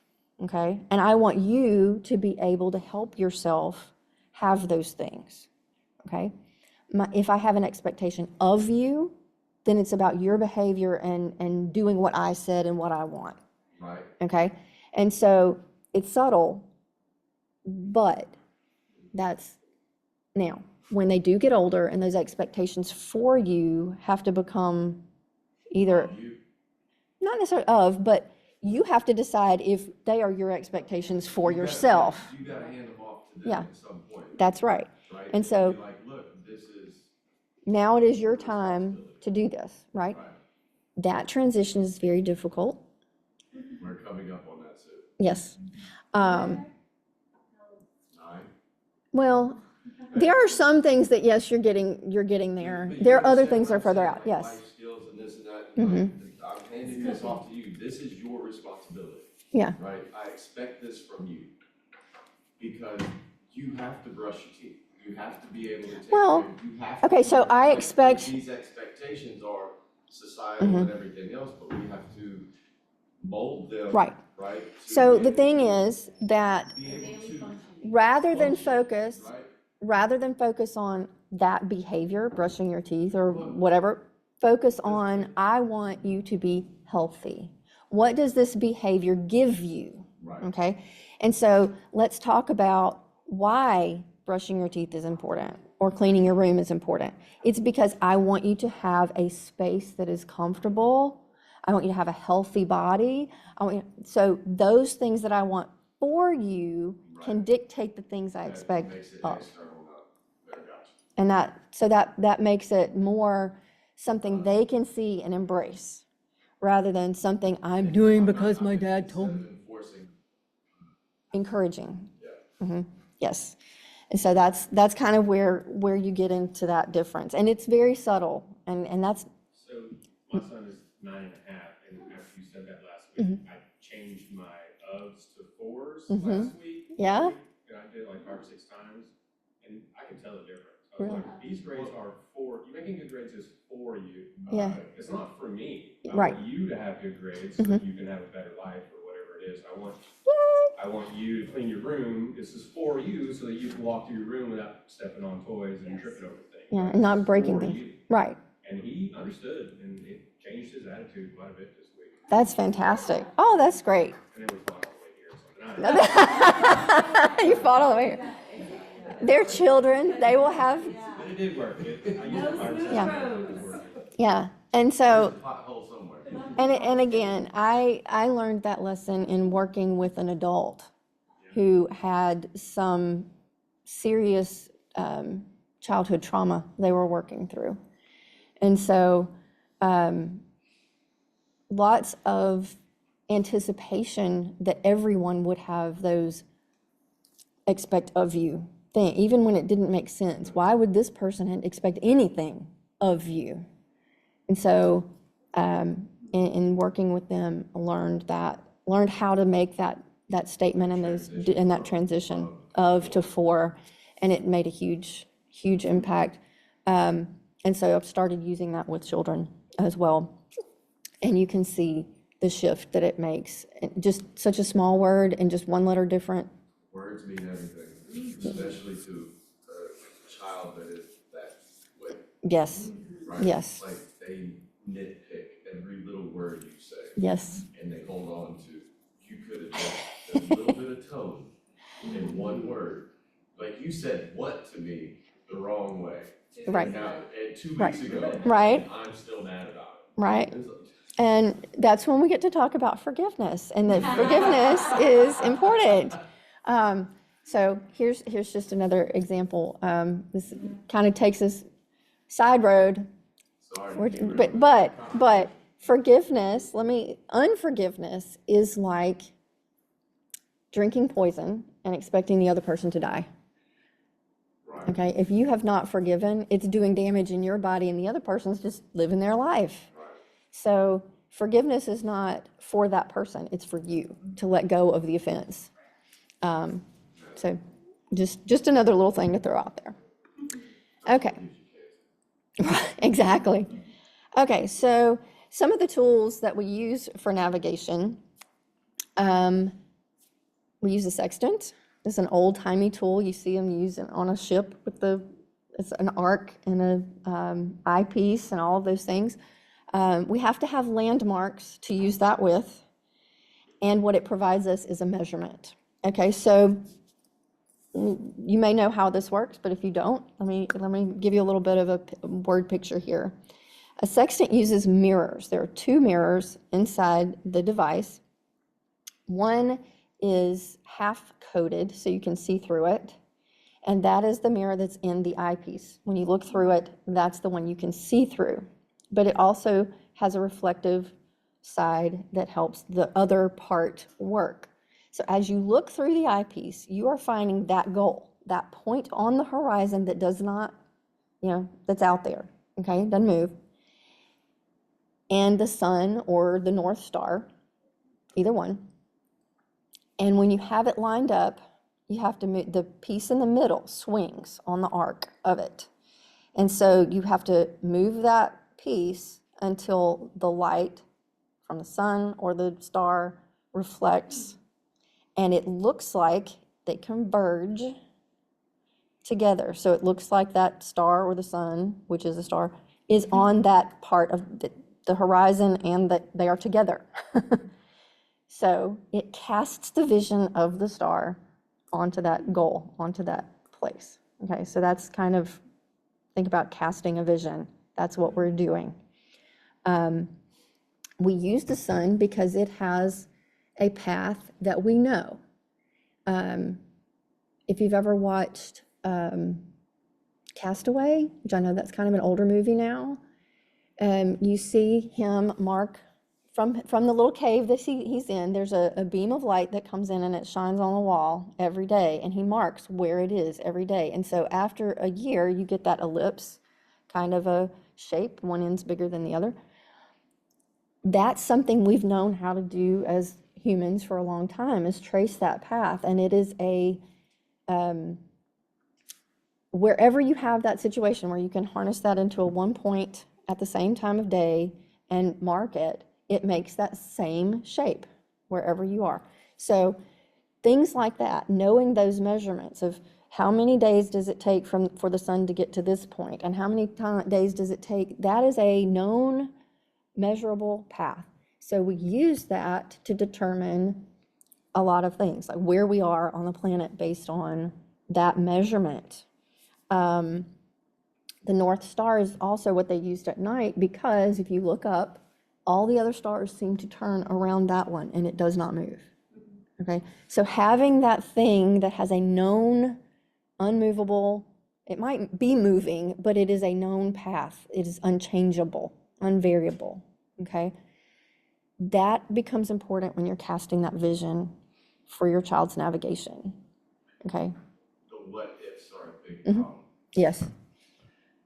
okay? And I want you to be able to help yourself have those things, okay? If I have an expectation of you, then it's about your behavior and doing what I said and what I want, right. okay? And so it's subtle, but that's now, when they do get older and those expectations for you have to become either, You, not necessarily of, but you have to decide if they are your expectations for yourself. You gotta hand them off to them Yeah. at some point. That's right. Right? And so- Be like, look, this is. Now it is your time to do this, right? Right. That transition is very difficult. We're coming up on that soon. Yes. 9. Well, there are some things that, yes, you're getting there. But you There are other understand things that what are I'm further saying, out, like yes. Life skills and this and that. Mhm. I'm handing this off to you. This is your responsibility. Yeah. Right? I expect this from you. Because you have to brush your teeth. You have to be able to take Well, care. You have to okay, so do it. I Like, expect- these expectations are societal Mhm. and everything else, but we have to mold them. Right. Right? to So be the able thing to is that be able Daily to functioning. rather than function, focus on that behavior, brushing your teeth or whatever, focus on, I want you to be healthy. What does this behavior give you? Right. Okay? And so let's talk about why brushing your teeth is important or cleaning your room is important. It's because I want you to have a space that is comfortable. I want you to have a healthy body. So those things that I want for you can Right. dictate the things I That expect makes it of. external, not very gotcha. And that makes it more something they can see and embrace, rather than something I'm doing because my dad told me. Instead of enforcing, Encouraging. yeah. Yes. And so that's kind of where you get into that difference. And it's very subtle. And that's, So my son is 9.5, and after you said that last week, I changed my ofs to fours last week. Yeah? And I did it like 5 or 6 times, and I can tell the difference. I was Really? like, these grades are for, you making good grades is for you. Yeah. It's not for me. I Right. want you to have good grades so that you can have a better life or whatever it is. I want you to clean your room. This is for you so that you can walk through your room without stepping on toys and tripping over things. yeah, Right? and not It's breaking for things. you. Right. And he understood, and it changed his attitude quite a bit this week. That's fantastic. Oh, that's great. And then we fought all the way here, so then You fought all the way here. They're children. They will have, but it did work. I used the fire system, Yeah. it was working. yeah. And There's so, a pothole somewhere. and again, I learned that lesson in working with an adult who had some serious childhood trauma they were working through. And so lots of anticipation that everyone would have those expect of you thing, even when it didn't make sense. Why would this person expect anything of you? And so in working with them, learned how to make that statement and that transition of to for, and it made a huge impact. And so I've started using that with children as well. And you can see the shift that it makes. Just such a small word and just one letter different. Words mean everything, especially to a child that is that way, Yes, right? yes, Like they nitpick every little word you say, yes, and they hold on to, you could have just a little bit of tone in one word. Like you said what to me the wrong way. right, Now, and 2 Right. weeks ago. Right. And I'm still mad about it. right. It's like, And that's when we get to talk about forgiveness, and that forgiveness is important. So here's just another example. This kind of takes us side road. Sorry. But forgiveness, unforgiveness is like drinking poison and expecting the other person to die. Right. Okay, if you have not forgiven, it's doing damage in your body and the other person's just living their life. Right. So forgiveness is not for that person, it's for you to let go of the offense. So just another little thing to throw out there. Okay. Exactly. Okay, so some of the tools that we use for navigation, we use a sextant. It's an old-timey tool. You see them used on a ship with it's an arc and a eyepiece and all of those things. We have to have landmarks to use that with, and what it provides us is a measurement. Okay, so you may know how this works, but if you don't, let me give you a little bit of a word picture here. A sextant uses mirrors. There are two mirrors inside the device. One is half coated, so you can see through it, and that is the mirror that's in the eyepiece. When you look through it, that's the one you can see through, but it also has a reflective side that helps the other part work. So as you look through the eyepiece, you are finding that goal, that point on the horizon that does not, that's out there, okay, doesn't move, and the sun or the North Star, either one. And when you have it lined up, you have to move, the piece in the middle swings on the arc of it. And so you have to move that piece until the light from the sun or the star reflects, and it looks like they converge together. So it looks like that star or the sun, which is a star, is on that part of the horizon, and that they are together. So it casts the vision of the star onto that goal, onto that place. Okay, so that's kind of, think about casting a vision. That's what we're doing. We use the sun because it has a path that we know. If you've ever watched Castaway, which I know that's kind of an older movie now, you see him mark from the little cave that he's in. There's a beam of light that comes in and it shines on the wall every day, and he marks where it is every day. And so after a year, you get that ellipse kind of a shape. One end's bigger than the other. That's something we've known how to do as humans for a long time, is trace that path. And it is wherever you have that situation where you can harness that into a one point at the same time of day and mark it, it makes that same shape wherever you are. So things like that, knowing those measurements of how many days does it take for the sun to get to this point, and how many days does it take, that is a known measurable path. So we use that to determine a lot of things, like where we are on the planet based on that measurement. The North Star is also what they used at night, because if you look up, all the other stars seem to turn around that one, and it does not move. Okay, so having that thing that has a known, unmovable, it might be moving, but it is a known path. It is unchangeable, unvariable. Okay, that becomes important when you're casting that vision for your child's navigation. Okay. The what ifs are a big Mm-hmm. problem. Yes.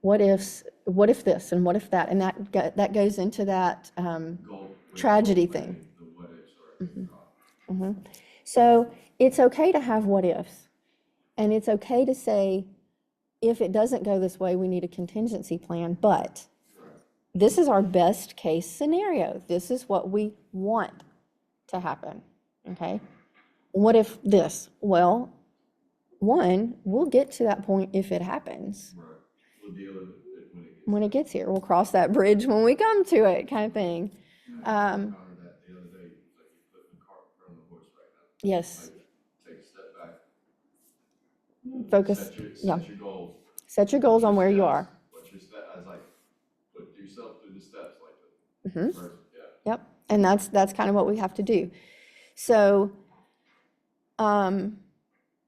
What if this and what if that, and that goes into that tragedy thing. The what ifs are a big problem. Mm-hmm. So it's okay to have what ifs, and it's okay to say, if it doesn't go this way, we need a contingency plan, but this is our best case scenario. This is what we want to happen, okay? What if this? Well, one, we'll get to that point if it happens. Right. We'll deal with it when it gets here. We'll cross that bridge when we come to it, kind of thing. I encountered that the other day, like you put the cart in front of the horse right now. Yes. Like, take a step back. Focus. Set your goals. Set your goals on where you are. What's your step? I was like, put yourself through the steps like that. Mm-hmm. First, yeah. Yep. And that's kind of what we have to do. So,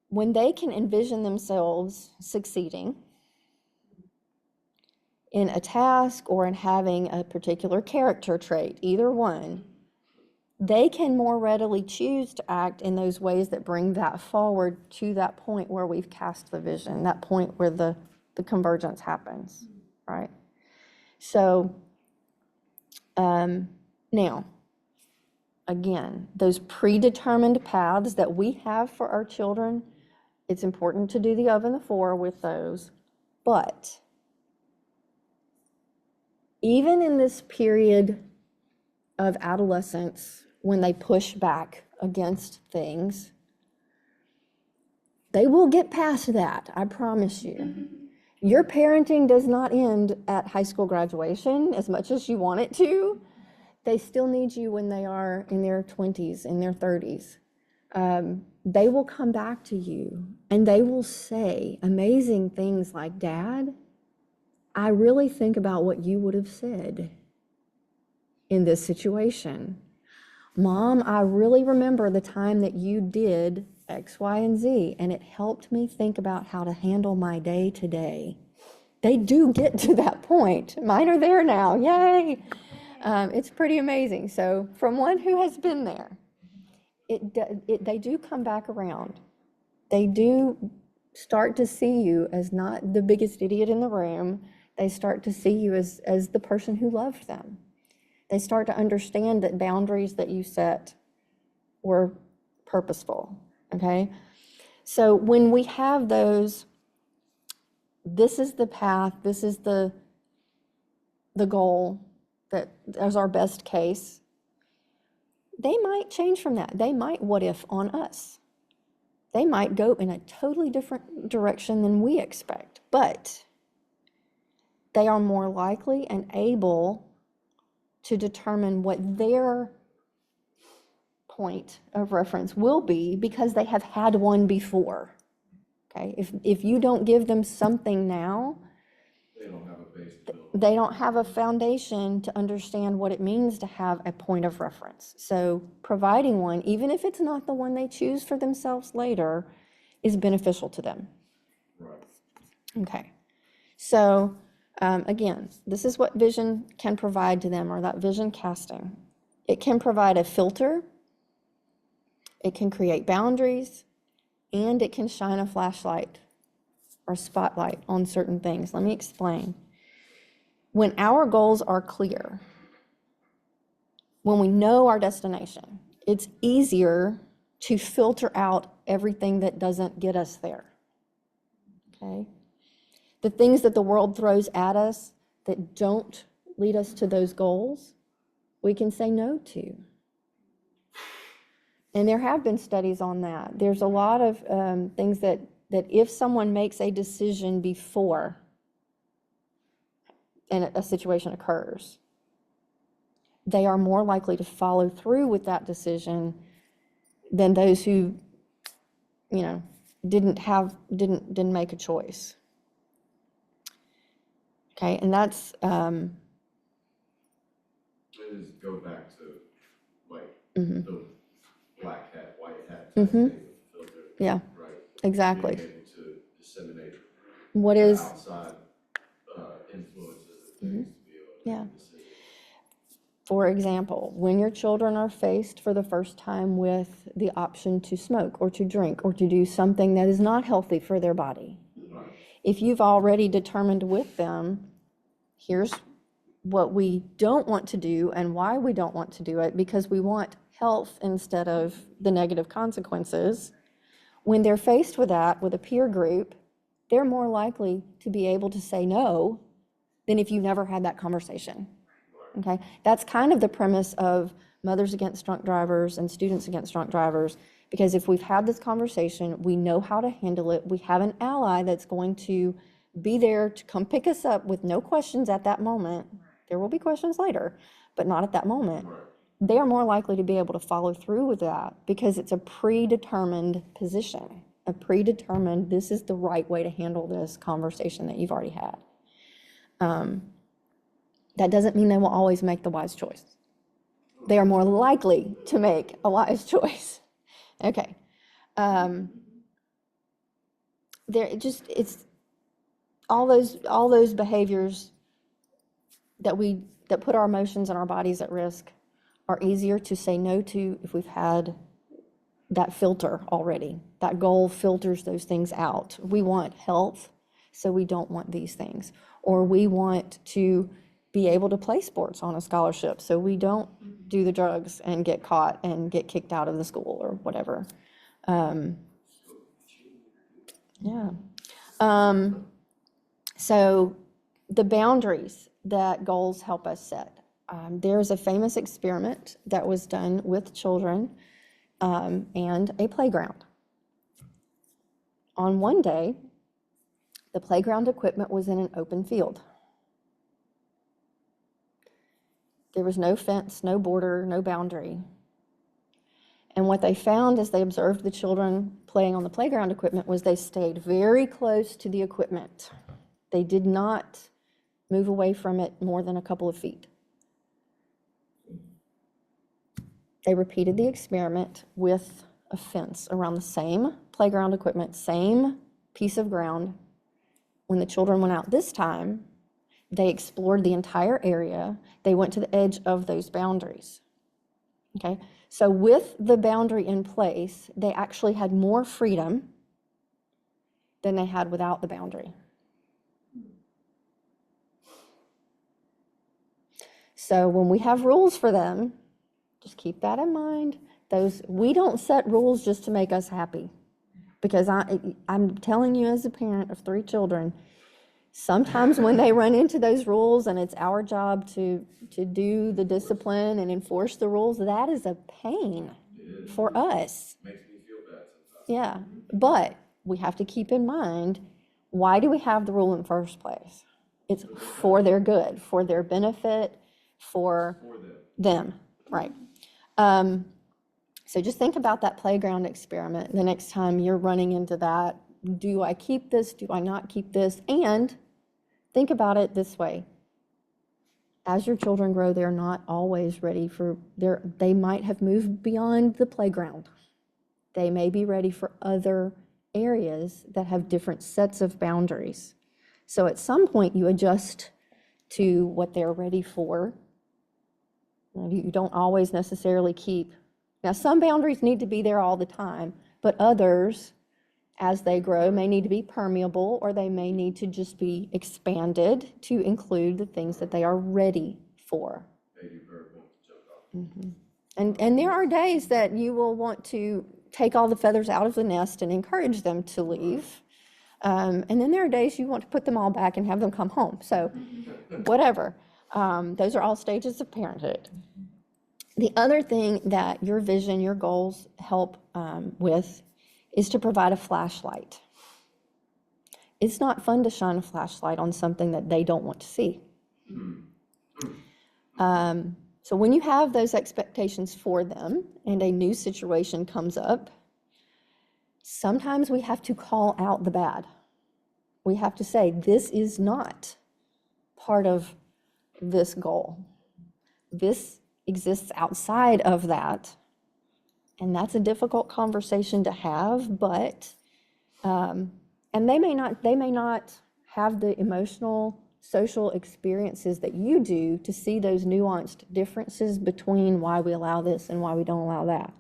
when they can envision themselves succeeding in a task or in having a particular character trait, either one, they can more readily choose to act in those ways that bring that forward to that point where we've cast the vision, that point where the convergence happens, right? So now, again, those predetermined paths that we have for our children, it's important to do the of and the for with those, but even in this period of adolescence, when they push back against things, they will get past that, I promise you. Your parenting does not end at high school graduation as much as you want it to. They still need you when they are in their 20s, in their 30s. They will come back to you and they will say amazing things like, Dad, I really think about what you would have said in this situation. Mom, I really remember the time that you did X, Y, and Z, and it helped me think about how to handle my day today. They do get to that point. Mine are there now, yay. It's pretty amazing. So from one who has been there, they do come back around. They do start to see you as not the biggest idiot in the room. They start to see you as the person who loved them. They start to understand that boundaries that you set were purposeful, okay? So when we have those, this is the path, this is the goal that is our best case, they might change from that. They might what if on us. They might go in a totally different direction than we expect, but they are more likely and able to determine what their point of reference will be because they have had one before. Okay, if you don't give them something now, They don't have a base to build. they don't have a foundation to understand what it means to have a point of reference. So providing one, even if it's not the one they choose for themselves later, is beneficial to them. Right. Okay, so again, this is what vision can provide to them, or that vision casting. It can provide a filter, it can create boundaries, and it can shine a flashlight or spotlight on certain things. Let me explain. When our goals are clear, when we know our destination, it's easier to filter out everything that doesn't get us there, okay? The things that the world throws at us that don't lead us to those goals, we can say no to. And there have been studies on that. There's a lot of things that if someone makes a decision before and a situation occurs, they are more likely to follow through with that decision than those who, didn't make a choice. Okay, and that's It is go back to like the black hat, white hat type thing with filter. yeah, Right. exactly. Being able to disseminate What the is outside influences and things to be able to Yeah. make a decision. For example, when your children are faced for the first time with the option to smoke or to drink or to do something that is not healthy for their body, Right. if you've already determined with them, here's what we don't want to do and why we don't want to do it, because we want health instead of the negative consequences, when they're faced with that, with a peer group, they're more likely to be able to say no than if you never had that conversation. Okay, that's kind of the premise of Mothers Against Drunk Drivers and Students Against Drunk Drivers, because if we've had this conversation, we know how to handle it, we have an ally that's going to be there to come pick us up with no questions at that moment. There will be questions later, but not at that moment. Right. They are more likely to be able to follow through with that because it's a predetermined position, a predetermined, this is the right way to handle this conversation that you've already had. That doesn't mean they will always make the wise choice. They are more likely to make a wise choice. Okay. it's all those behaviors that put our emotions and our bodies at risk are easier to say no to if we've had that filter already. That goal filters those things out. We want health, so we don't want these things. Or we want to be able to play sports on a scholarship, so we don't do the drugs and get caught and get kicked out of the school or whatever. Yeah. So the boundaries that goals help us set. There's a famous experiment that was done with children and a playground. On one day, the playground equipment was in an open field. There was no fence, no border, no boundary. And what they found as they observed the children playing on the playground equipment was they stayed very close to the equipment. They did not move away from it more than a couple of feet. They repeated the experiment with a fence around the same playground equipment, same piece of ground. When the children went out this time, they explored the entire area. They went to the edge of those boundaries. Okay, so with the boundary in place, they actually had more freedom than they had without the boundary. So when we have rules for them, just keep that in mind. We don't set rules just to make us happy. Because I'm telling you, as a parent of 3 children, sometimes when they run into those rules and it's our job to do the discipline and enforce the rules, that is a pain for us. Makes me feel bad sometimes. Yeah, but we have to keep in mind, why do we have the rule in the first place? It's for their good, for their benefit, for them, right? So just think about that playground experiment the next time you're running into that. Do I keep this? Do I not keep this? And think about it this way. As your children grow, they're not always ready they might have moved beyond the playground. They may be ready for other areas that have different sets of boundaries. So at some point you adjust to what they're ready for. You don't always necessarily keep. Now, some boundaries need to be there all the time, but others, as they grow, may need to be permeable, or they may need to just be expanded to include the things that they are ready for. And there are days that you will want to take all the feathers out of the nest and encourage them to leave. And then there are days you want to put them all back and have them come home. So whatever. Those are all stages of parenthood. The other thing that your vision, your goals help with is to provide a flashlight. It's not fun to shine a flashlight on something that they don't want to see. So when you have those expectations for them and a new situation comes up, sometimes we have to call out the bad. We have to say, this is not part of this goal. This exists outside of that. And that's a difficult conversation to have, but, and they may not have the emotional, social experiences that you do to see those nuanced differences between why we allow this and why we don't allow that.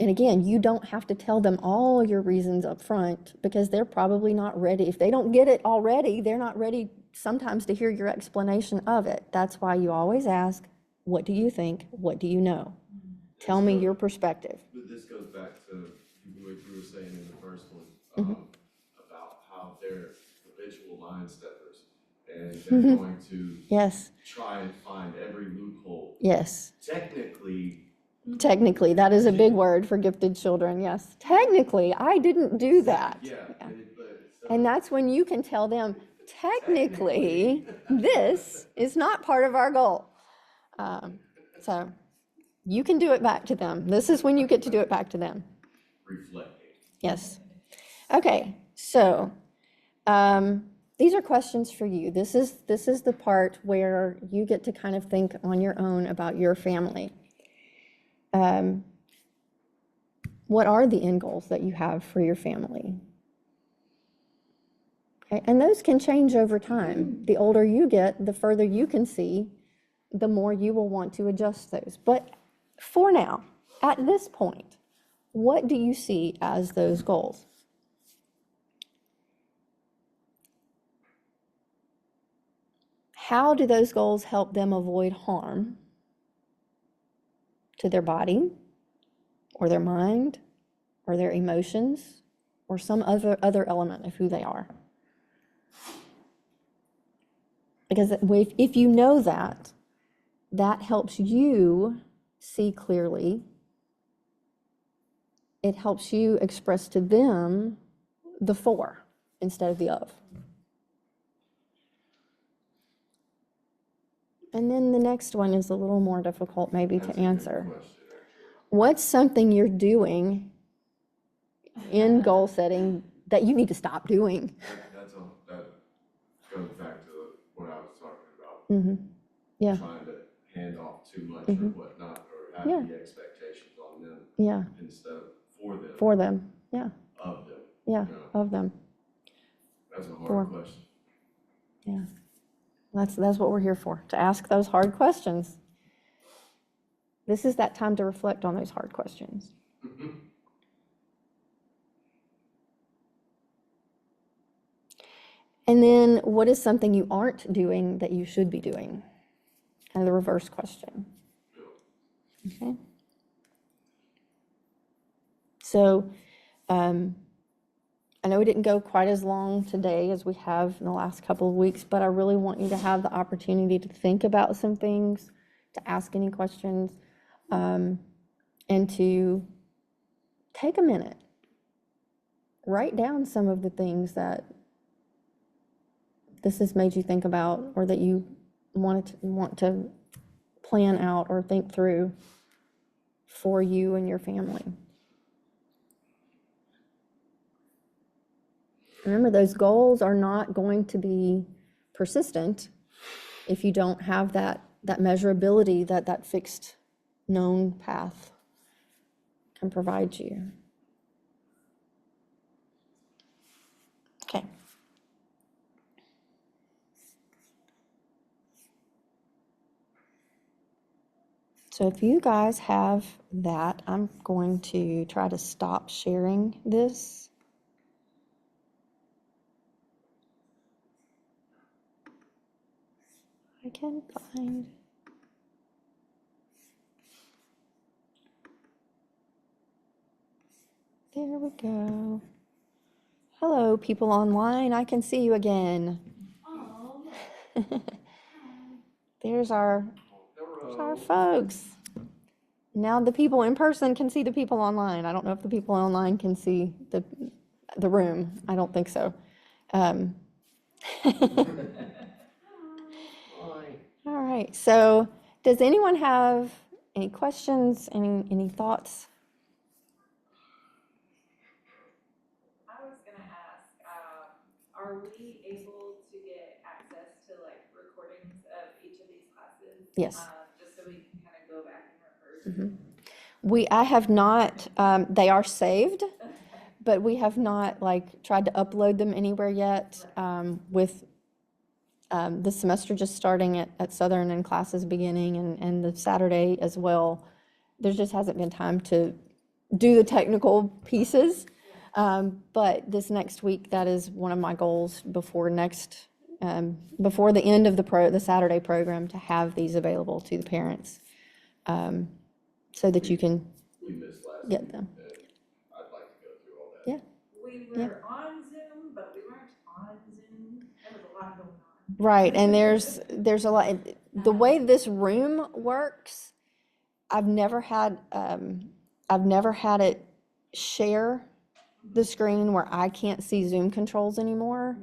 And again, you don't have to tell them all your reasons up front, because they're probably not ready. If they don't get it already, they're not ready sometimes to hear your explanation of it. That's why you always ask, what do you think? What do you know? Tell me your perspective. But this goes back to what you were saying in the first one, about how they're habitual line steppers, and they're going to try and find every loophole. Yes. Technically, that is a big word for gifted children. Yes. Technically, I didn't do that. Yeah. And that's when you can tell them, technically, this is not part of our goal. So you can do it back to them. This is when you get to do it back to them. Reflecting. Yes. Okay, so these are questions for you. This is the part where you get to kind of think on your own about your family. One What are the end goals that you have for your family? Okay, and those can change over time. The older you get, the further you can see, the more you will want to adjust those. But for now, at this point, what do you see as those goals? How do those goals help them avoid harm to their body or their mind or their emotions or some other element of who they are? Because if you know that, that helps you see clearly. It helps you express to them the for instead of the of. And then the next one is a little more difficult maybe to answer. What's something you're doing in goal setting that you need to stop doing? That goes back to what I was talking about. Mm-hmm. Yeah. Trying to hand off too much Mm-hmm. or whatnot, or have the expectations on them. Yeah. Instead of for them. For them. Yeah. Of them. Yeah. You know? Of them. That's a hard question. Yeah. That's what we're here for, to ask those hard questions. This is that time to reflect on those hard questions. And then what is something you aren't doing that you should be doing? Kind of the reverse question. Okay. So I know we didn't go quite as long today as we have in the last couple of weeks, but I really want you to have the opportunity to think about some things, to ask any questions, and to take a minute. Write down some of the things that this has made you think about, or that you want to plan out or think through for you and your family. Remember, those goals are not going to be persistent if you don't have that measurability that fixed known path can provide you. Okay. So if you guys have that, I'm going to try to stop sharing this. I can find. There we go. Hello, people online. I can see you again. Oh. There's our folks. Now the people in person can see the people online. I don't know if the people online can see the room. I don't think so. All right. So does anyone have any questions, any thoughts? I was gonna ask, are we able to get access to like recordings of each of these classes? Yes. Just so we can kind of go back and rehearse? Mm-hmm. I have not, they are saved, but we have not tried to upload them anywhere yet. With the semester just starting at Southern and classes beginning and the Saturday as well, there just hasn't been time to do the technical pieces. But this next week, that is one of my goals before before the end of the Saturday program, to have these available to the parents, so that you can get them. I'd like to go through all that. Yeah. We were on Zoom, but we weren't on Zoom. There was a lot going on. Right, and there's a lot. The way this room works, I've never had it share the screen where I can't see Zoom controls anymore.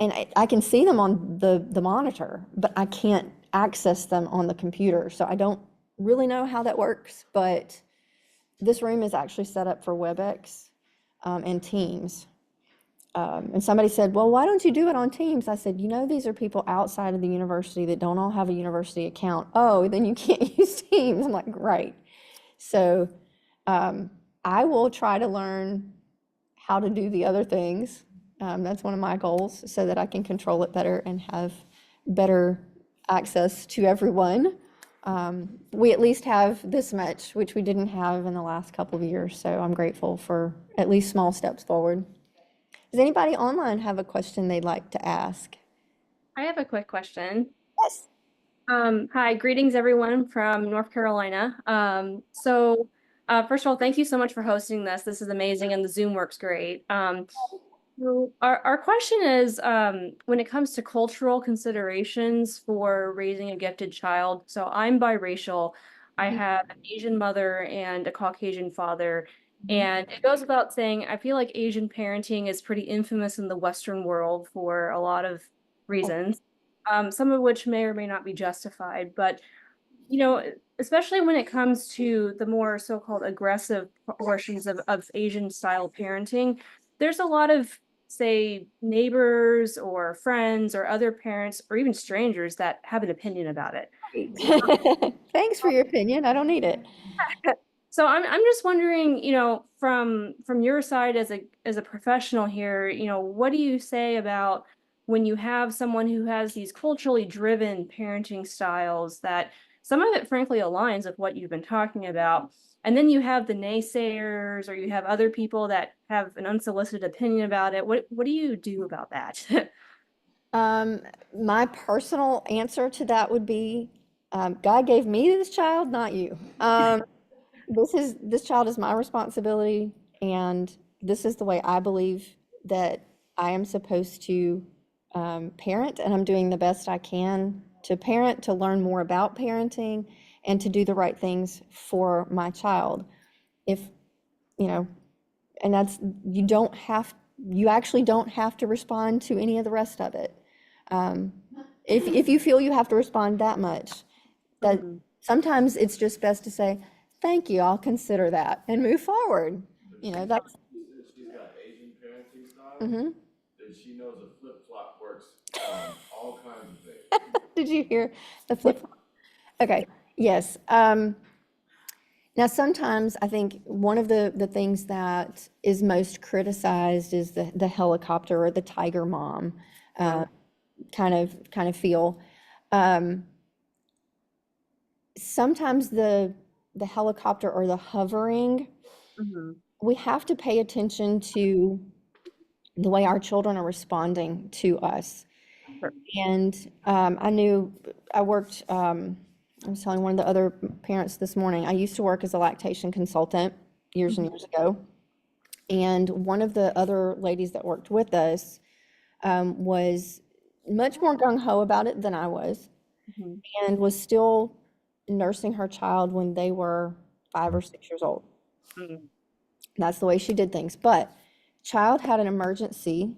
And I can see them on the monitor, but I can't access them on the computer. So I don't really know how that works, but this room is actually set up for WebEx and Teams. And somebody said, well, why don't you do it on Teams? I said, these are people outside of the university that don't all have a university account. Oh, then you can't use Teams. I'm like, right. So I will try to learn how to do the other things. That's one of my goals, so that I can control it better and have better access to everyone. We at least have this much, which we didn't have in the last couple of years, so I'm grateful for at least small steps forward. Does anybody online have a question they'd like to ask? I have a quick question. Yes. Hi, greetings everyone from North Carolina. First of all, thank you so much for hosting this. This is amazing and the Zoom works great. So our question is, when it comes to cultural considerations for raising a gifted child. So I'm biracial. I have an Asian mother and a Caucasian father. And it goes without saying, I feel like Asian parenting is pretty infamous in the Western world for a lot of reasons, some of which may or may not be justified. But, you know, especially when it comes to the more so-called aggressive portions of Asian style parenting, there's a lot of, say, neighbors or friends or other parents or even strangers that have an opinion about it. Thanks for your opinion. I don't need it. So I'm just wondering, you know, from your side as a professional here, you know, what do you say about when you have someone who has these culturally driven parenting styles that some of it frankly aligns with what you've been talking about, and then you have the naysayers or you have other people that have an unsolicited opinion about it. What do you do about that? My personal answer to that would be, God gave me this child, not you. This child is my responsibility, and this is the way I believe that I am supposed to parent, and I'm doing the best I can to parent, to learn more about parenting, and to do the right things for my child. If, you know, and that's, you actually don't have to respond to any of the rest of it. If you feel you have to respond that much, that sometimes it's just best to say, thank you, I'll consider that, and move forward. You know, that's. If she's got Asian parenting style, Mm-hmm. then she knows a flip-flop works on all kinds of things. Did you hear the flip? Okay, yes. Now, sometimes I think one of the things that is most criticized is the helicopter or the tiger mom kind of feel. Sometimes the helicopter or the hovering, we have to pay attention to the way our children are responding to us. Sure. And I worked, I was telling one of the other parents this morning, I used to work as a lactation consultant years and years ago. And one of the other ladies that worked with us was much more gung-ho about it than I was, and was still nursing her child when they were 5 or 6 years old. That's the way she did things. But child had an emergency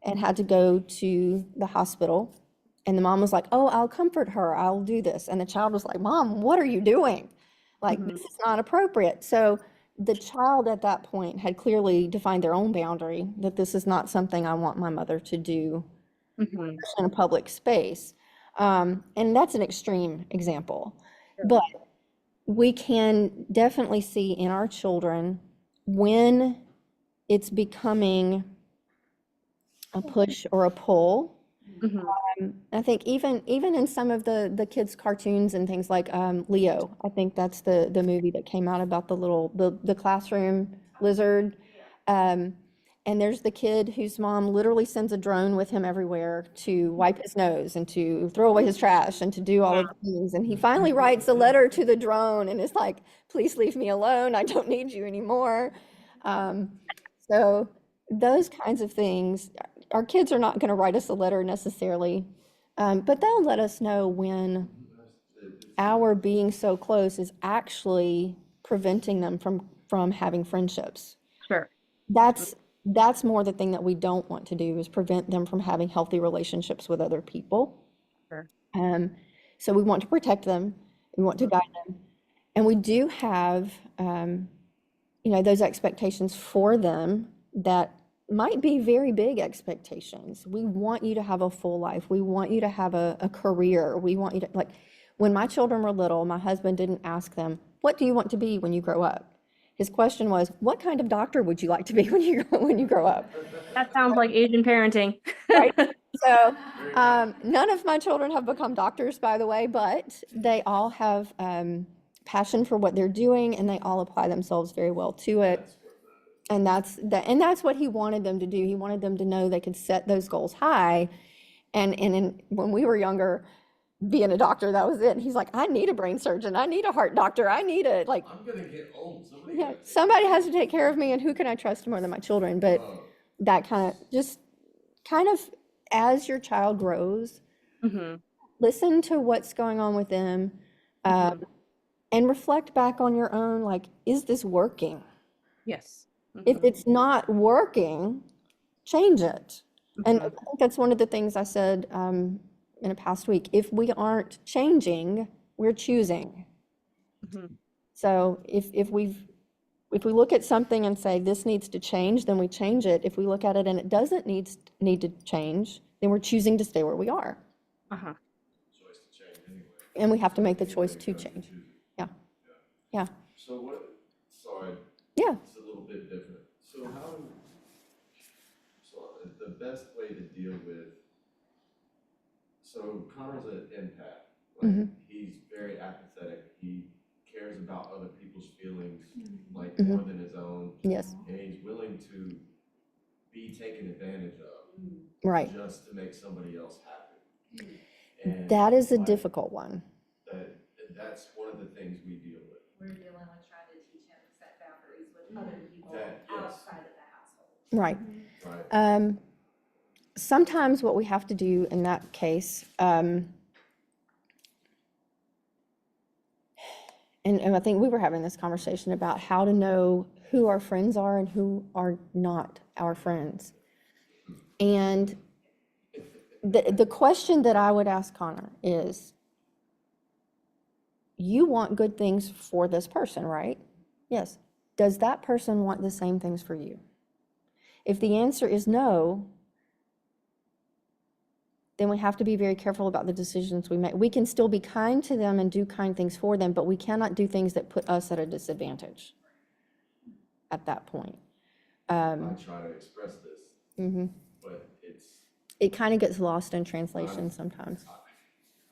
and had to go to the hospital. And the mom was like, oh, I'll comfort her. I'll do this. And the child was like, Mom, what are you doing? Like, this is not appropriate. So the child at that point had clearly defined their own boundary, that this is not something I want my mother to do in a public space. And that's an extreme example. But we can definitely see in our children when it's becoming a push or a pull. I think even in some of the kids' cartoons and things like Leo, I think that's the movie that came out about the classroom lizard. And there's the kid whose mom literally sends a drone with him everywhere to wipe his nose and to throw away his trash and to do all of the things. And he finally writes a letter to the drone and is like, please leave me alone. I don't need you anymore. So those kinds of things, our kids are not going to write us a letter necessarily, but they'll let us know when our being so close is actually preventing them from having friendships. Sure. That's more the thing that we don't want to do, is prevent them from having healthy relationships with other people. Sure. So we want to protect them. We want to guide them. And we do have, those expectations for them that might be very big expectations. We want you to have a full life. We want you to have a career. We want you to, like, when my children were little, my husband didn't ask them, what do you want to be when you grow up? His question was, what kind of doctor would you like to be when you grow up? That sounds like Asian parenting. Right. So none of my children have become doctors, by the way, but they all have passion for what they're doing, and they all apply themselves very well to it. And that's what he wanted them to do. He wanted them to know they could set those goals high. And when we were younger, being a doctor, that was it. And he's like, I need a brain surgeon. I need a heart doctor. I need a, like, I'm gonna get old. somebody has to take care of me, and who can I trust more than my children? But that kind of, as your child grows, listen to what's going on with them, and reflect back on your own, like, is this working? Yes. If it's not working, change it. And I think that's one of the things I said in a past week. If we aren't changing, we're choosing. So if we look at something and say this needs to change, then we change it. If we look at it and it doesn't need to change, then we're choosing to stay where we are. Choice to change anyway. And we have to make the choice to change. Yeah. So what, sorry. Yeah. It's a little bit different. So the best way to deal with, so Connor's an empath. Like, he's very apathetic. He cares about other people's feelings, like more than his own. Yes. And he's willing to be taken advantage of. Right. Just to make somebody else happy. And That is a difficult one. That's one of the things we deal with. We're dealing with trying to teach him to set boundaries with other people Yes. outside of the household. Right. Right. Sometimes what we have to do in that case, and I think we were having this conversation about how to know who our friends are and who are not our friends. And the question that I would ask Connor is, you want good things for this person, right? Yes. Does that person want the same things for you? If the answer is no, then we have to be very careful about the decisions we make. We can still be kind to them and do kind things for them, but we cannot do things that put us at a disadvantage at that point. I try to express this, but it kind of gets lost in translation sometimes.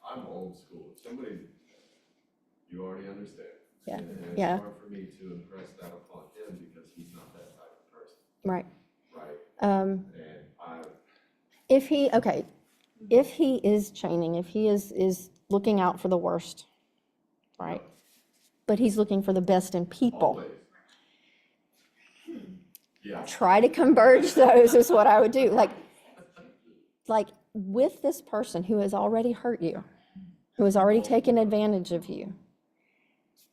I'm old school. Somebody, you already understand. Yeah. And it's Yeah. hard for me to impress that upon him because he's not that type of person. Right. Right. Um, And if he is chaining, if he is looking out for the worst, right? But he's looking for the best in people. always. Yeah. Try to converge those is what I would do. Like with this person who has already hurt you, who has already taken advantage of you,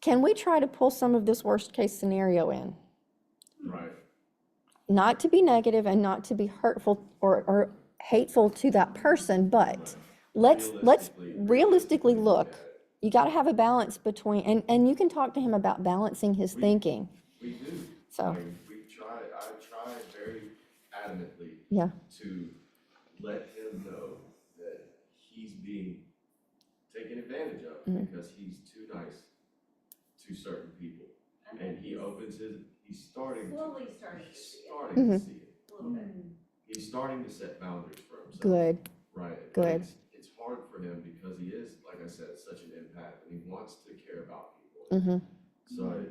can we try to pull some of this worst case scenario in? Right. Not to be negative and not to be hurtful or hateful to that person, but let's realistically look. You got to have a balance between, and you can talk to him about balancing his thinking. We do. So. I mean, I try very adamantly Yeah. to let him know that he's being taken advantage of because he's too nice to certain people. And he's starting Slowly to starting to see it. see it. A little bit. He's starting to set boundaries for himself. Good. Right. Good. But it's hard for him because he is, like I said, such an empath and he wants to care about people. So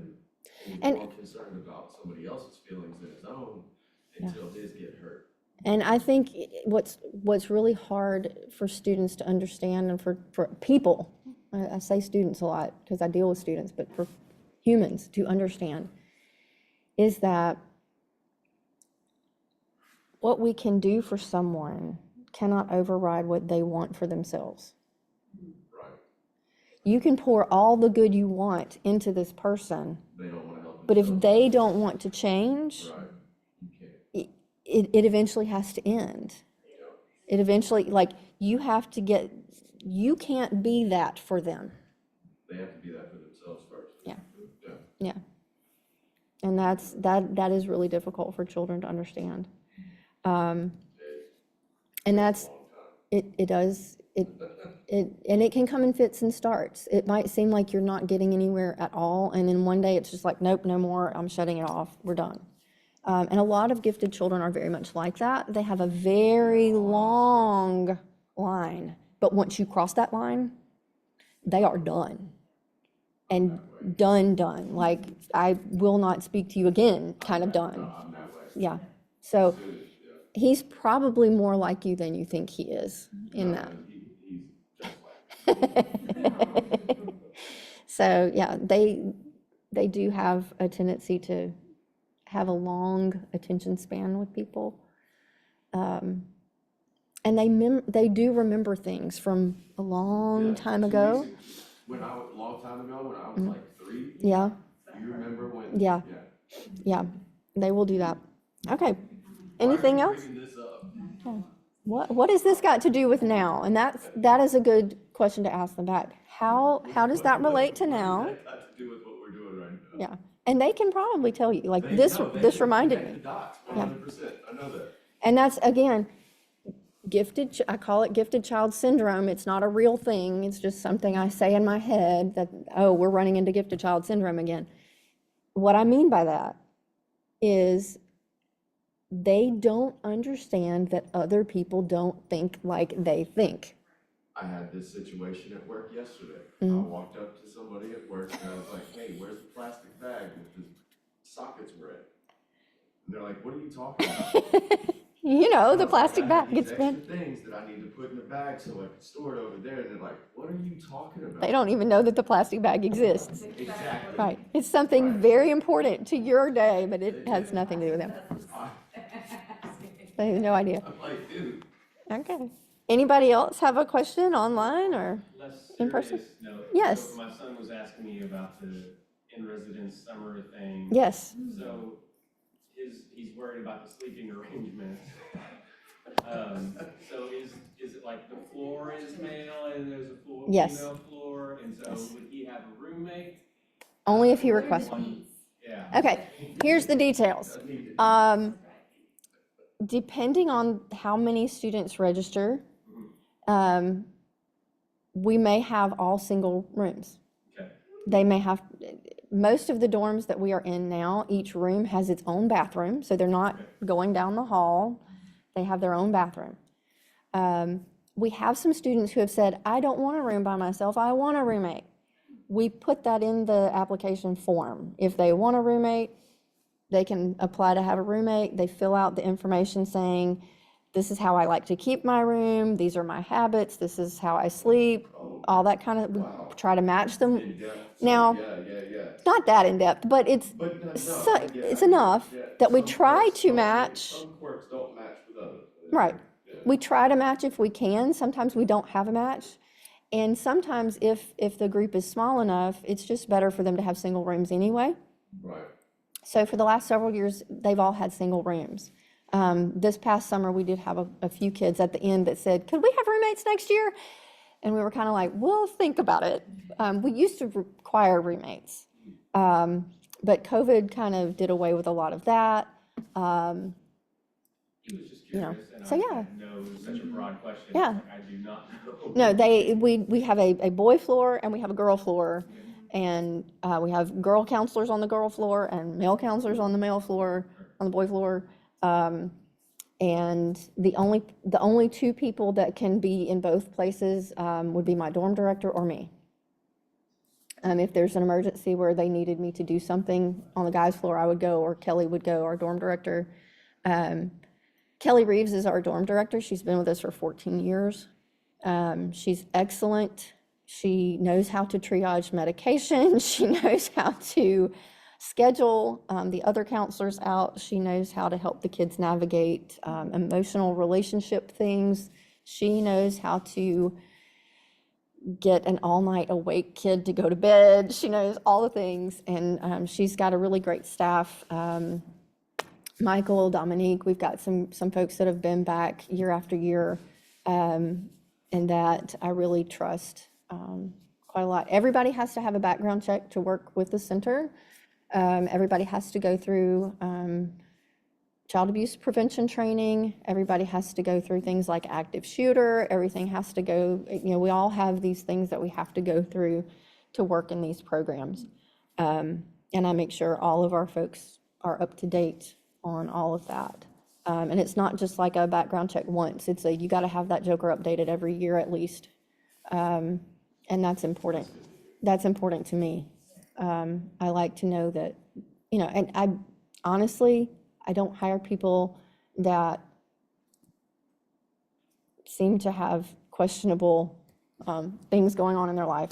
he's more concerned about somebody else's feelings than his own until his get hurt. And I think what's really hard for students to understand, and for people, I say students a lot because I deal with students, but for humans to understand, is that what we can do for someone cannot override what they want for themselves. Right. You can pour all the good you want into this person, They don't want to help but if themselves. they don't want to change, Right. You can't. it eventually has to end. It eventually, like, you can't be that for them. They have to be that for themselves first. Yeah. Yeah. Yeah. And that is really difficult for children to understand. And it And it can come in fits and starts. It might seem like you're not getting anywhere at all, and then one day it's just like, nope, no more, I'm shutting it off, we're done. And a lot of gifted children are very much like that. They have a very long line, but once you cross that line, they are done. And done, like, I will not speak to you again, kind of done. I'm that way. Yeah. So Serious, yeah. he's probably more like you than you think he is in No, that. he's just like. So, yeah, they do have a tendency to have a long attention span with people. And they do remember things from a long Yeah, time 2 ago. weeks ago, a long time ago, when I was like 3. Yeah, Do you remember when? Yeah. yeah, they will do that. Okay, anything Why are you else? bringing this up? What has this got to do with now? And that is a good question to ask them back. How does that relate to now? What does that got to do with what we're doing right now? Yeah, and they can probably tell you, like, They this know, they this can reminded connect me. the dots, Yeah. 100%. I know that. And that's, again, I call it gifted child syndrome. It's not a real thing. It's just something I say in my head that, oh, we're running into gifted child syndrome again. What I mean by that is they don't understand that other people don't think like they think. I had this situation at work yesterday. Mhm. I walked up to somebody at work and I was like, hey, where's the plastic bag with the sockets were in? And they're like, what are you talking about? You know, And I the was like, plastic I bag have these gets bent. extra things that I need to put in the bag so I can store it over there. And they're like, what are you talking about? They don't even know that the plastic bag exists. Exactly. Right. It's something very important to your day, but it has nothing to do with them. They have no idea. I'm like, dude. Okay. Anybody else have a question online or? Less In person? serious note. Yes. So my son was asking me about the in-residence summer thing. Yes. So he's worried about the sleeping arrangements. So is it like the floor is male and there's a floor, Yes. female floor, and so would he have a roommate? Only if you request one. Yeah. Okay, here's the details. Depending on how many students register, we may have all single rooms. Okay. They may have, most of the dorms that we are in now, each room has its own bathroom, so they're not going down the hall. They have their own bathroom. We have some students who have said, I don't want a room by myself, I want a roommate. We put that in the application form. If they want a roommate, they can apply to have a roommate. They fill out the information saying, this is how I like to keep my room, these are my habits, this is how I sleep, all that kind of, we try to match them. In-depth. Now, Yeah. not that in-depth, but it's enough that we Some try quirks to don't- match. Some quirks don't match with others. Right. Yeah. We try to match if we can. Sometimes we don't have a match. And sometimes if the group is small enough, it's just better for them to have single rooms anyway. Right. So for the last several years, they've all had single rooms. This past summer, we did have a few kids at the end that said, could we have roommates next year? And we were kind of like, we'll think about it. We used to require roommates, but COVID kind of did away with a lot of that. He was just You know, curious, and so I yeah. didn't know it was such a broad question. Yeah. Like, I do not know. No, we have a boy floor and we have a girl floor. And we have girl counselors on the girl floor and male counselors on the male floor, on the boy floor. And the only two people that can be in both places would be my dorm director or me. If there's an emergency where they needed me to do something on the guys' floor, I would go, or Kelly would go, our dorm director. Kelly Reeves is our dorm director. She's been with us for 14 years. She's excellent. She knows how to triage medication. She knows how to schedule the other counselors out. She knows how to help the kids navigate emotional relationship things. She knows how to get an all-night awake kid to go to bed. She knows all the things, and she's got a really great staff. Michael, Dominique, we've got some folks that have been back year after year, and that I really trust quite a lot. Everybody has to have a background check to work with the center. Everybody has to go through child abuse prevention training. Everybody has to go through things like active shooter. Everything has to go, we all have these things that we have to go through to work in these programs. And I make sure all of our folks are up to date on all of that. And it's not just like a background check once. It's you got to have that joker updated every year at least. And that's important. That's important to me. I like to know that, and I honestly, I don't hire people that seem to have questionable things going on in their life.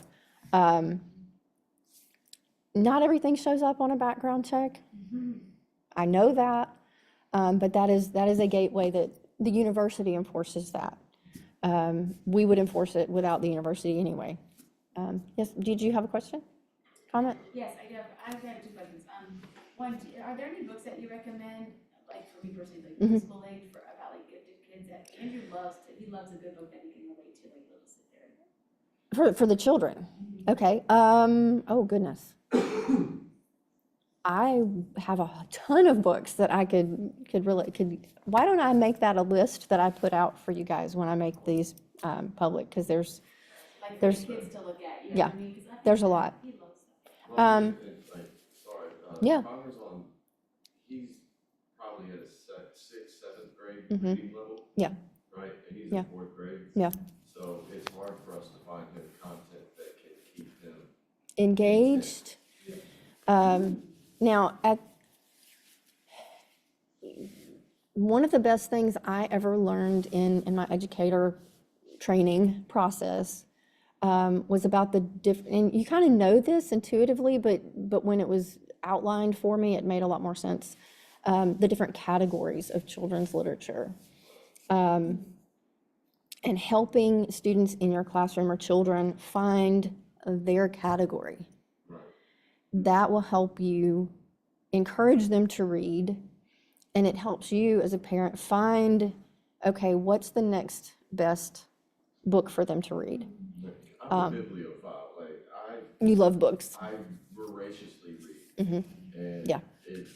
Not everything shows up on a background check. I know that, but that is a gateway that the university enforces that. We would enforce it without the university anyway. Yes, did you have a question? Comment? Yes, I do. I've got two questions. One, are there any books that you recommend, like for me personally, like preschool age, about like gifted kids that Andrew loves? He loves a good book that he can relate to, like little sit there. For the children? Okay. Oh goodness. I have a ton of books that I could why don't I make that a list that I put out for you guys when I make these public? Because there's Like for the kids to look at, you know yeah, what I mean? 'Cause I think there's a lot. He loves stuff. Yeah. Connor's on, he's probably at a 6th, 7th grade Mhm. reading level. Yeah. Right, and he's Yeah. in 4th grade. Yeah. So it's hard for us to find him content that can keep him Engaged. Now, one of the best things I ever learned in my educator training process was about the and you kind of know this intuitively, but when it was outlined for me, it made a lot more sense. The different categories of children's literature. And helping students in your classroom or children find their category. Right. That will help you encourage them to read, and it helps you as a parent find, okay, what's the next best book for them to read? I'm a bibliophile. Like You love books. I voraciously read. And Yeah. it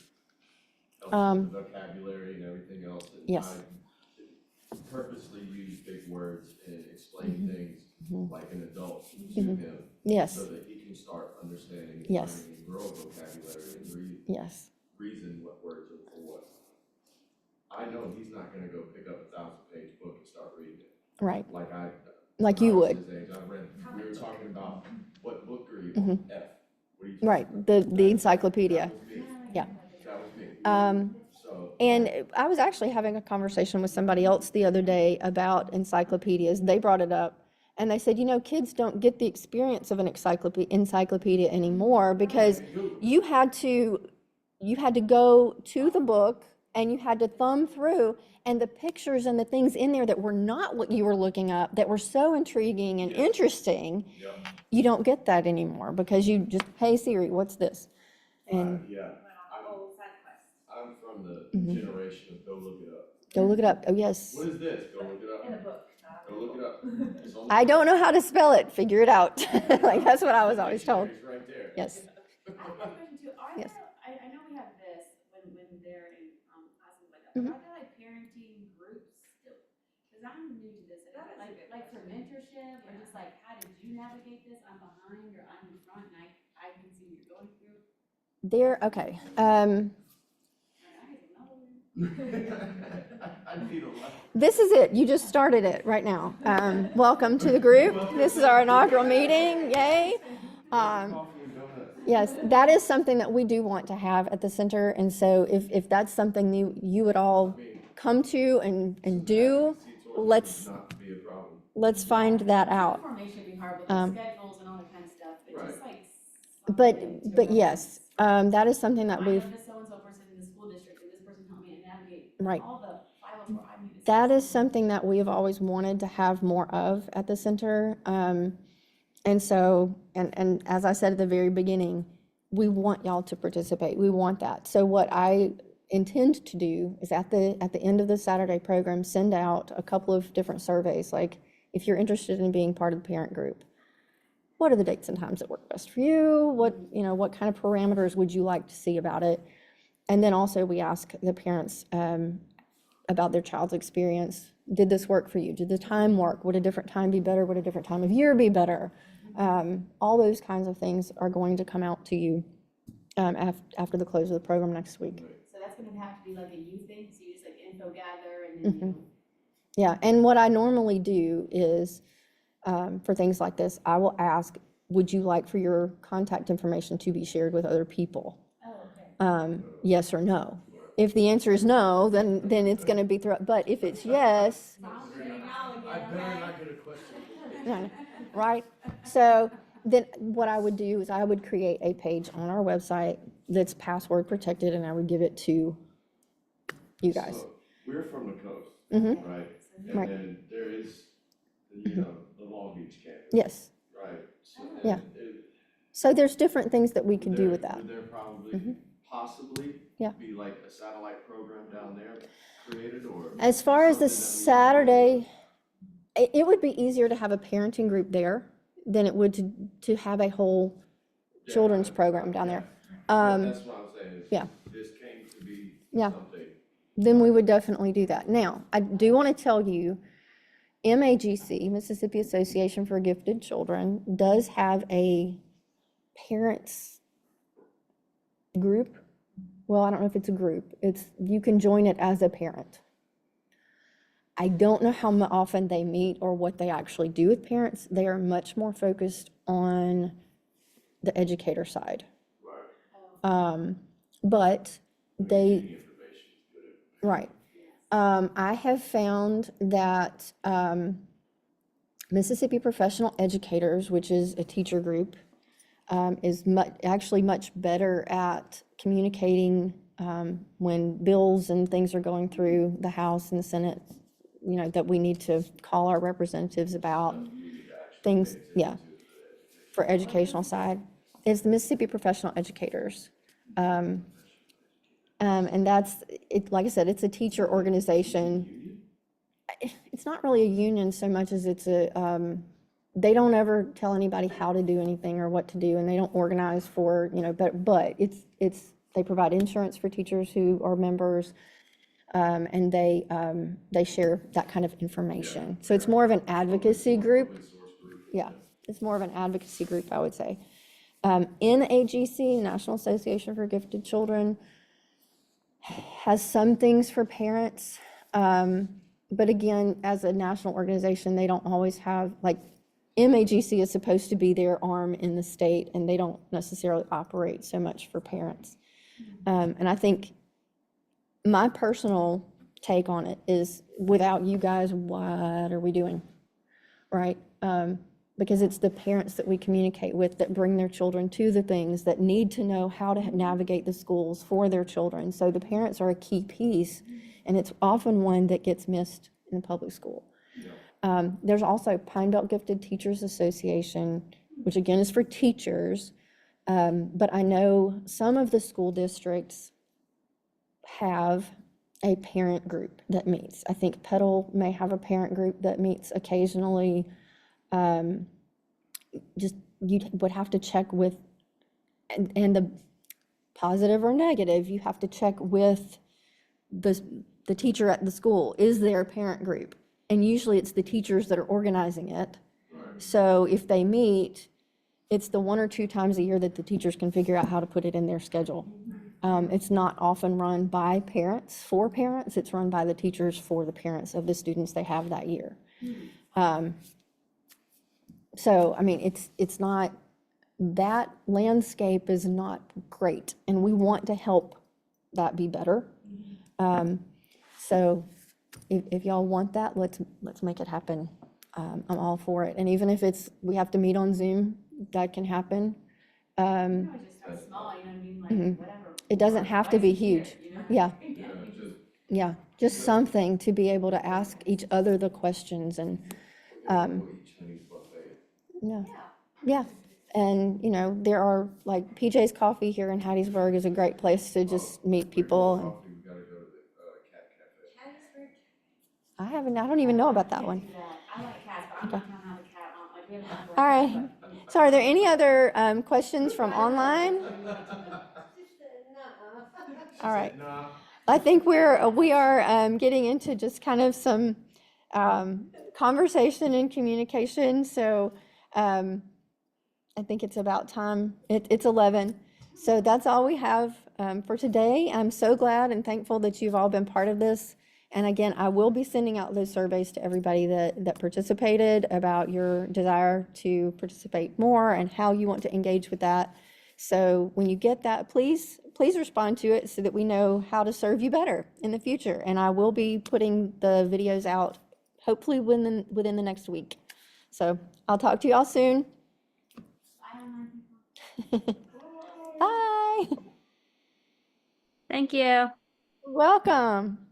helps with the vocabulary and everything else. And Yes. I purposely use big words and explain things like an adult to him. Yes. So that he can start understanding and Yes. learning and grow vocabulary and Yes. reason what words are for what. I know he's not gonna go pick up a 1,000-page book and start reading it. Right. Like you when I would. was his age, we were talking about what book are you on? F. What are you talking Right. about? The encyclopedia. That was me. Yeah. That was me. So. And I was actually having a conversation with somebody else the other day about encyclopedias. They brought it up, and they said, kids don't get the experience of an encyclopedia anymore because you had to go to the book and you had to thumb through, and the pictures and the things in there that were not what you were looking up, that were so intriguing and interesting, you don't get that anymore because you just, hey Siri, what's this? And Yeah. Whole side quest. I'm from the generation of go look it up. go look it up. Oh, yes. What is this? Go look it up. In a book. Go look it up. It's on the I don't know how to spell it. Figure it out. Like, that's what I was always told. dictionary's right there. Yes. I have a question too. Are Yes. there, I know we have this when they're in classes like that, but are there like parenting groups still? Because I'm new to this, That is a good like for mentorship or just like, how did you navigate this? I'm behind or I'm in front and I can see what you're going through. Okay. I need a lot. This is it. You just started it right now. Welcome to the group. This is our inaugural meeting. Yay. Coffee and donuts. Yes, that is something that we do want to have at the center. And so if that's something you would all come to and do, let's Not be a problem. find that out. Formation be hard with the schedules and all that kind of stuff, but just like. But yes, that is something that I know we've, this so-and-so person in the school district and this person helped me navigate right. all the 504 I need to. That is something that we have always wanted to have more of at the center. And so, and as I said at the very beginning, we want y'all to participate. We want that. So what I intend to do is at the end of the Saturday program, send out a couple of different surveys. Like, if you're interested in being part of the parent group, what are the dates and times that work best for you? What kind of parameters would you like to see about it? And then also we ask the parents about their child's experience. Did this work for you? Did the time work? Would a different time be better? Would a different time of year be better? All those kinds of things are going to come out to you after the close of the program next week. So that's gonna have to be like a youth thing, so you just like info gather and then you. Yeah, and what I normally do is, for things like this, I will ask, would you like for your contact information to be shared with other people? Oh, okay. Yes or no? If the answer is no, then it's gonna be but if it's yes, I better not get a question. no, right? So then what I would do is I would create a page on our website that's password protected, and I would give it to you guys. So, we're from the coast, Mhm. right? And Right. then there is, the Long Beach campus, Yes, right? So Yeah. then so there's different things that we could do with that. Would there probably, possibly Yeah. be like a satellite program down there created, or? As far as the something that we- Saturday, it would be easier to have a parenting group there than it would to have a whole Yeah, children's I- program down there. That's what I'm saying, is yeah. this came to be Yeah. something. Then we would definitely do that. Now, I do want to tell you, MAGC, Mississippi Association for Gifted Children, does have a parents group. Well, I don't know if it's a group. You can join it as a parent. I don't know how often they meet or what they actually do with parents. They are much more focused on the educator side. But they, right. I have found that Mississippi Professional Educators, which is a teacher group, is actually much better at communicating when bills and things are going through the House and the Senate, that we need to call our representatives about things, yeah, for educational side. It's the Mississippi Professional Educators. And that's, like I said, it's a teacher organization. It's not really a union so much as it's they don't ever tell anybody how to do anything or what to do, and they don't organize for, but they provide insurance for teachers who are members, and they share that kind of information. So it's more of an advocacy group. Yeah, it's more of an advocacy group, I would say. NAGC, National Association for Gifted Children, has some things for parents, but again, as a national organization, they don't always have, like, MAGC is supposed to be their arm in the state, and they don't necessarily operate so much for parents. And I think my personal take on it is, without you guys, what are we doing, right? Because it's the parents that we communicate with that bring their children to the things, that need to know how to navigate the schools for their children. So the parents are a key piece, and it's often one that gets missed in public school. There's also Pine Belt Gifted Teachers Association, which again is for teachers, but I know some of the school districts have a parent group that meets. I think Petal may have a parent group that meets occasionally. Just, you would have to check with, and the positive or negative, you have to check with the teacher at the school. Is there a parent group? And usually it's the teachers that are organizing it. So if they meet, it's the 1 or 2 times a year that the teachers can figure out how to put it in their schedule. It's not often run by parents for parents. It's run by the teachers for the parents of the students they have that year. So, I mean, it's not, that landscape is not great, and we want to help that be better. So if y'all want that, let's make it happen. I'm all for it. And even if we have to meet on Zoom, that can happen. Just start small, you know what I mean, like, whatever. It doesn't have to be Twice a year, huge. you know? Yeah. Yeah, Just something to be able to ask each other the questions, and, yeah. And, there are, like, PJ's Coffee here in Hattiesburg is a great place to just meet people. We gotta go to the cat cafe. I don't even know about that one. I like cats, but I'm not gonna have a cat on, like, we have a cat. All right. So are there any other questions from online? All right. said, nah. I think we are getting into just kind of some conversation and communication. So I think it's about time. It's 11. So that's all we have for today. I'm so glad and thankful that you've all been part of this. And again, I will be sending out those surveys to everybody that participated about your desire to participate more and how you want to engage with that. So when you get that, please respond to it so that we know how to serve you better in the future. And I will be putting the videos out hopefully within the next week. So I'll talk to you all soon. Bye. Thank you. Welcome.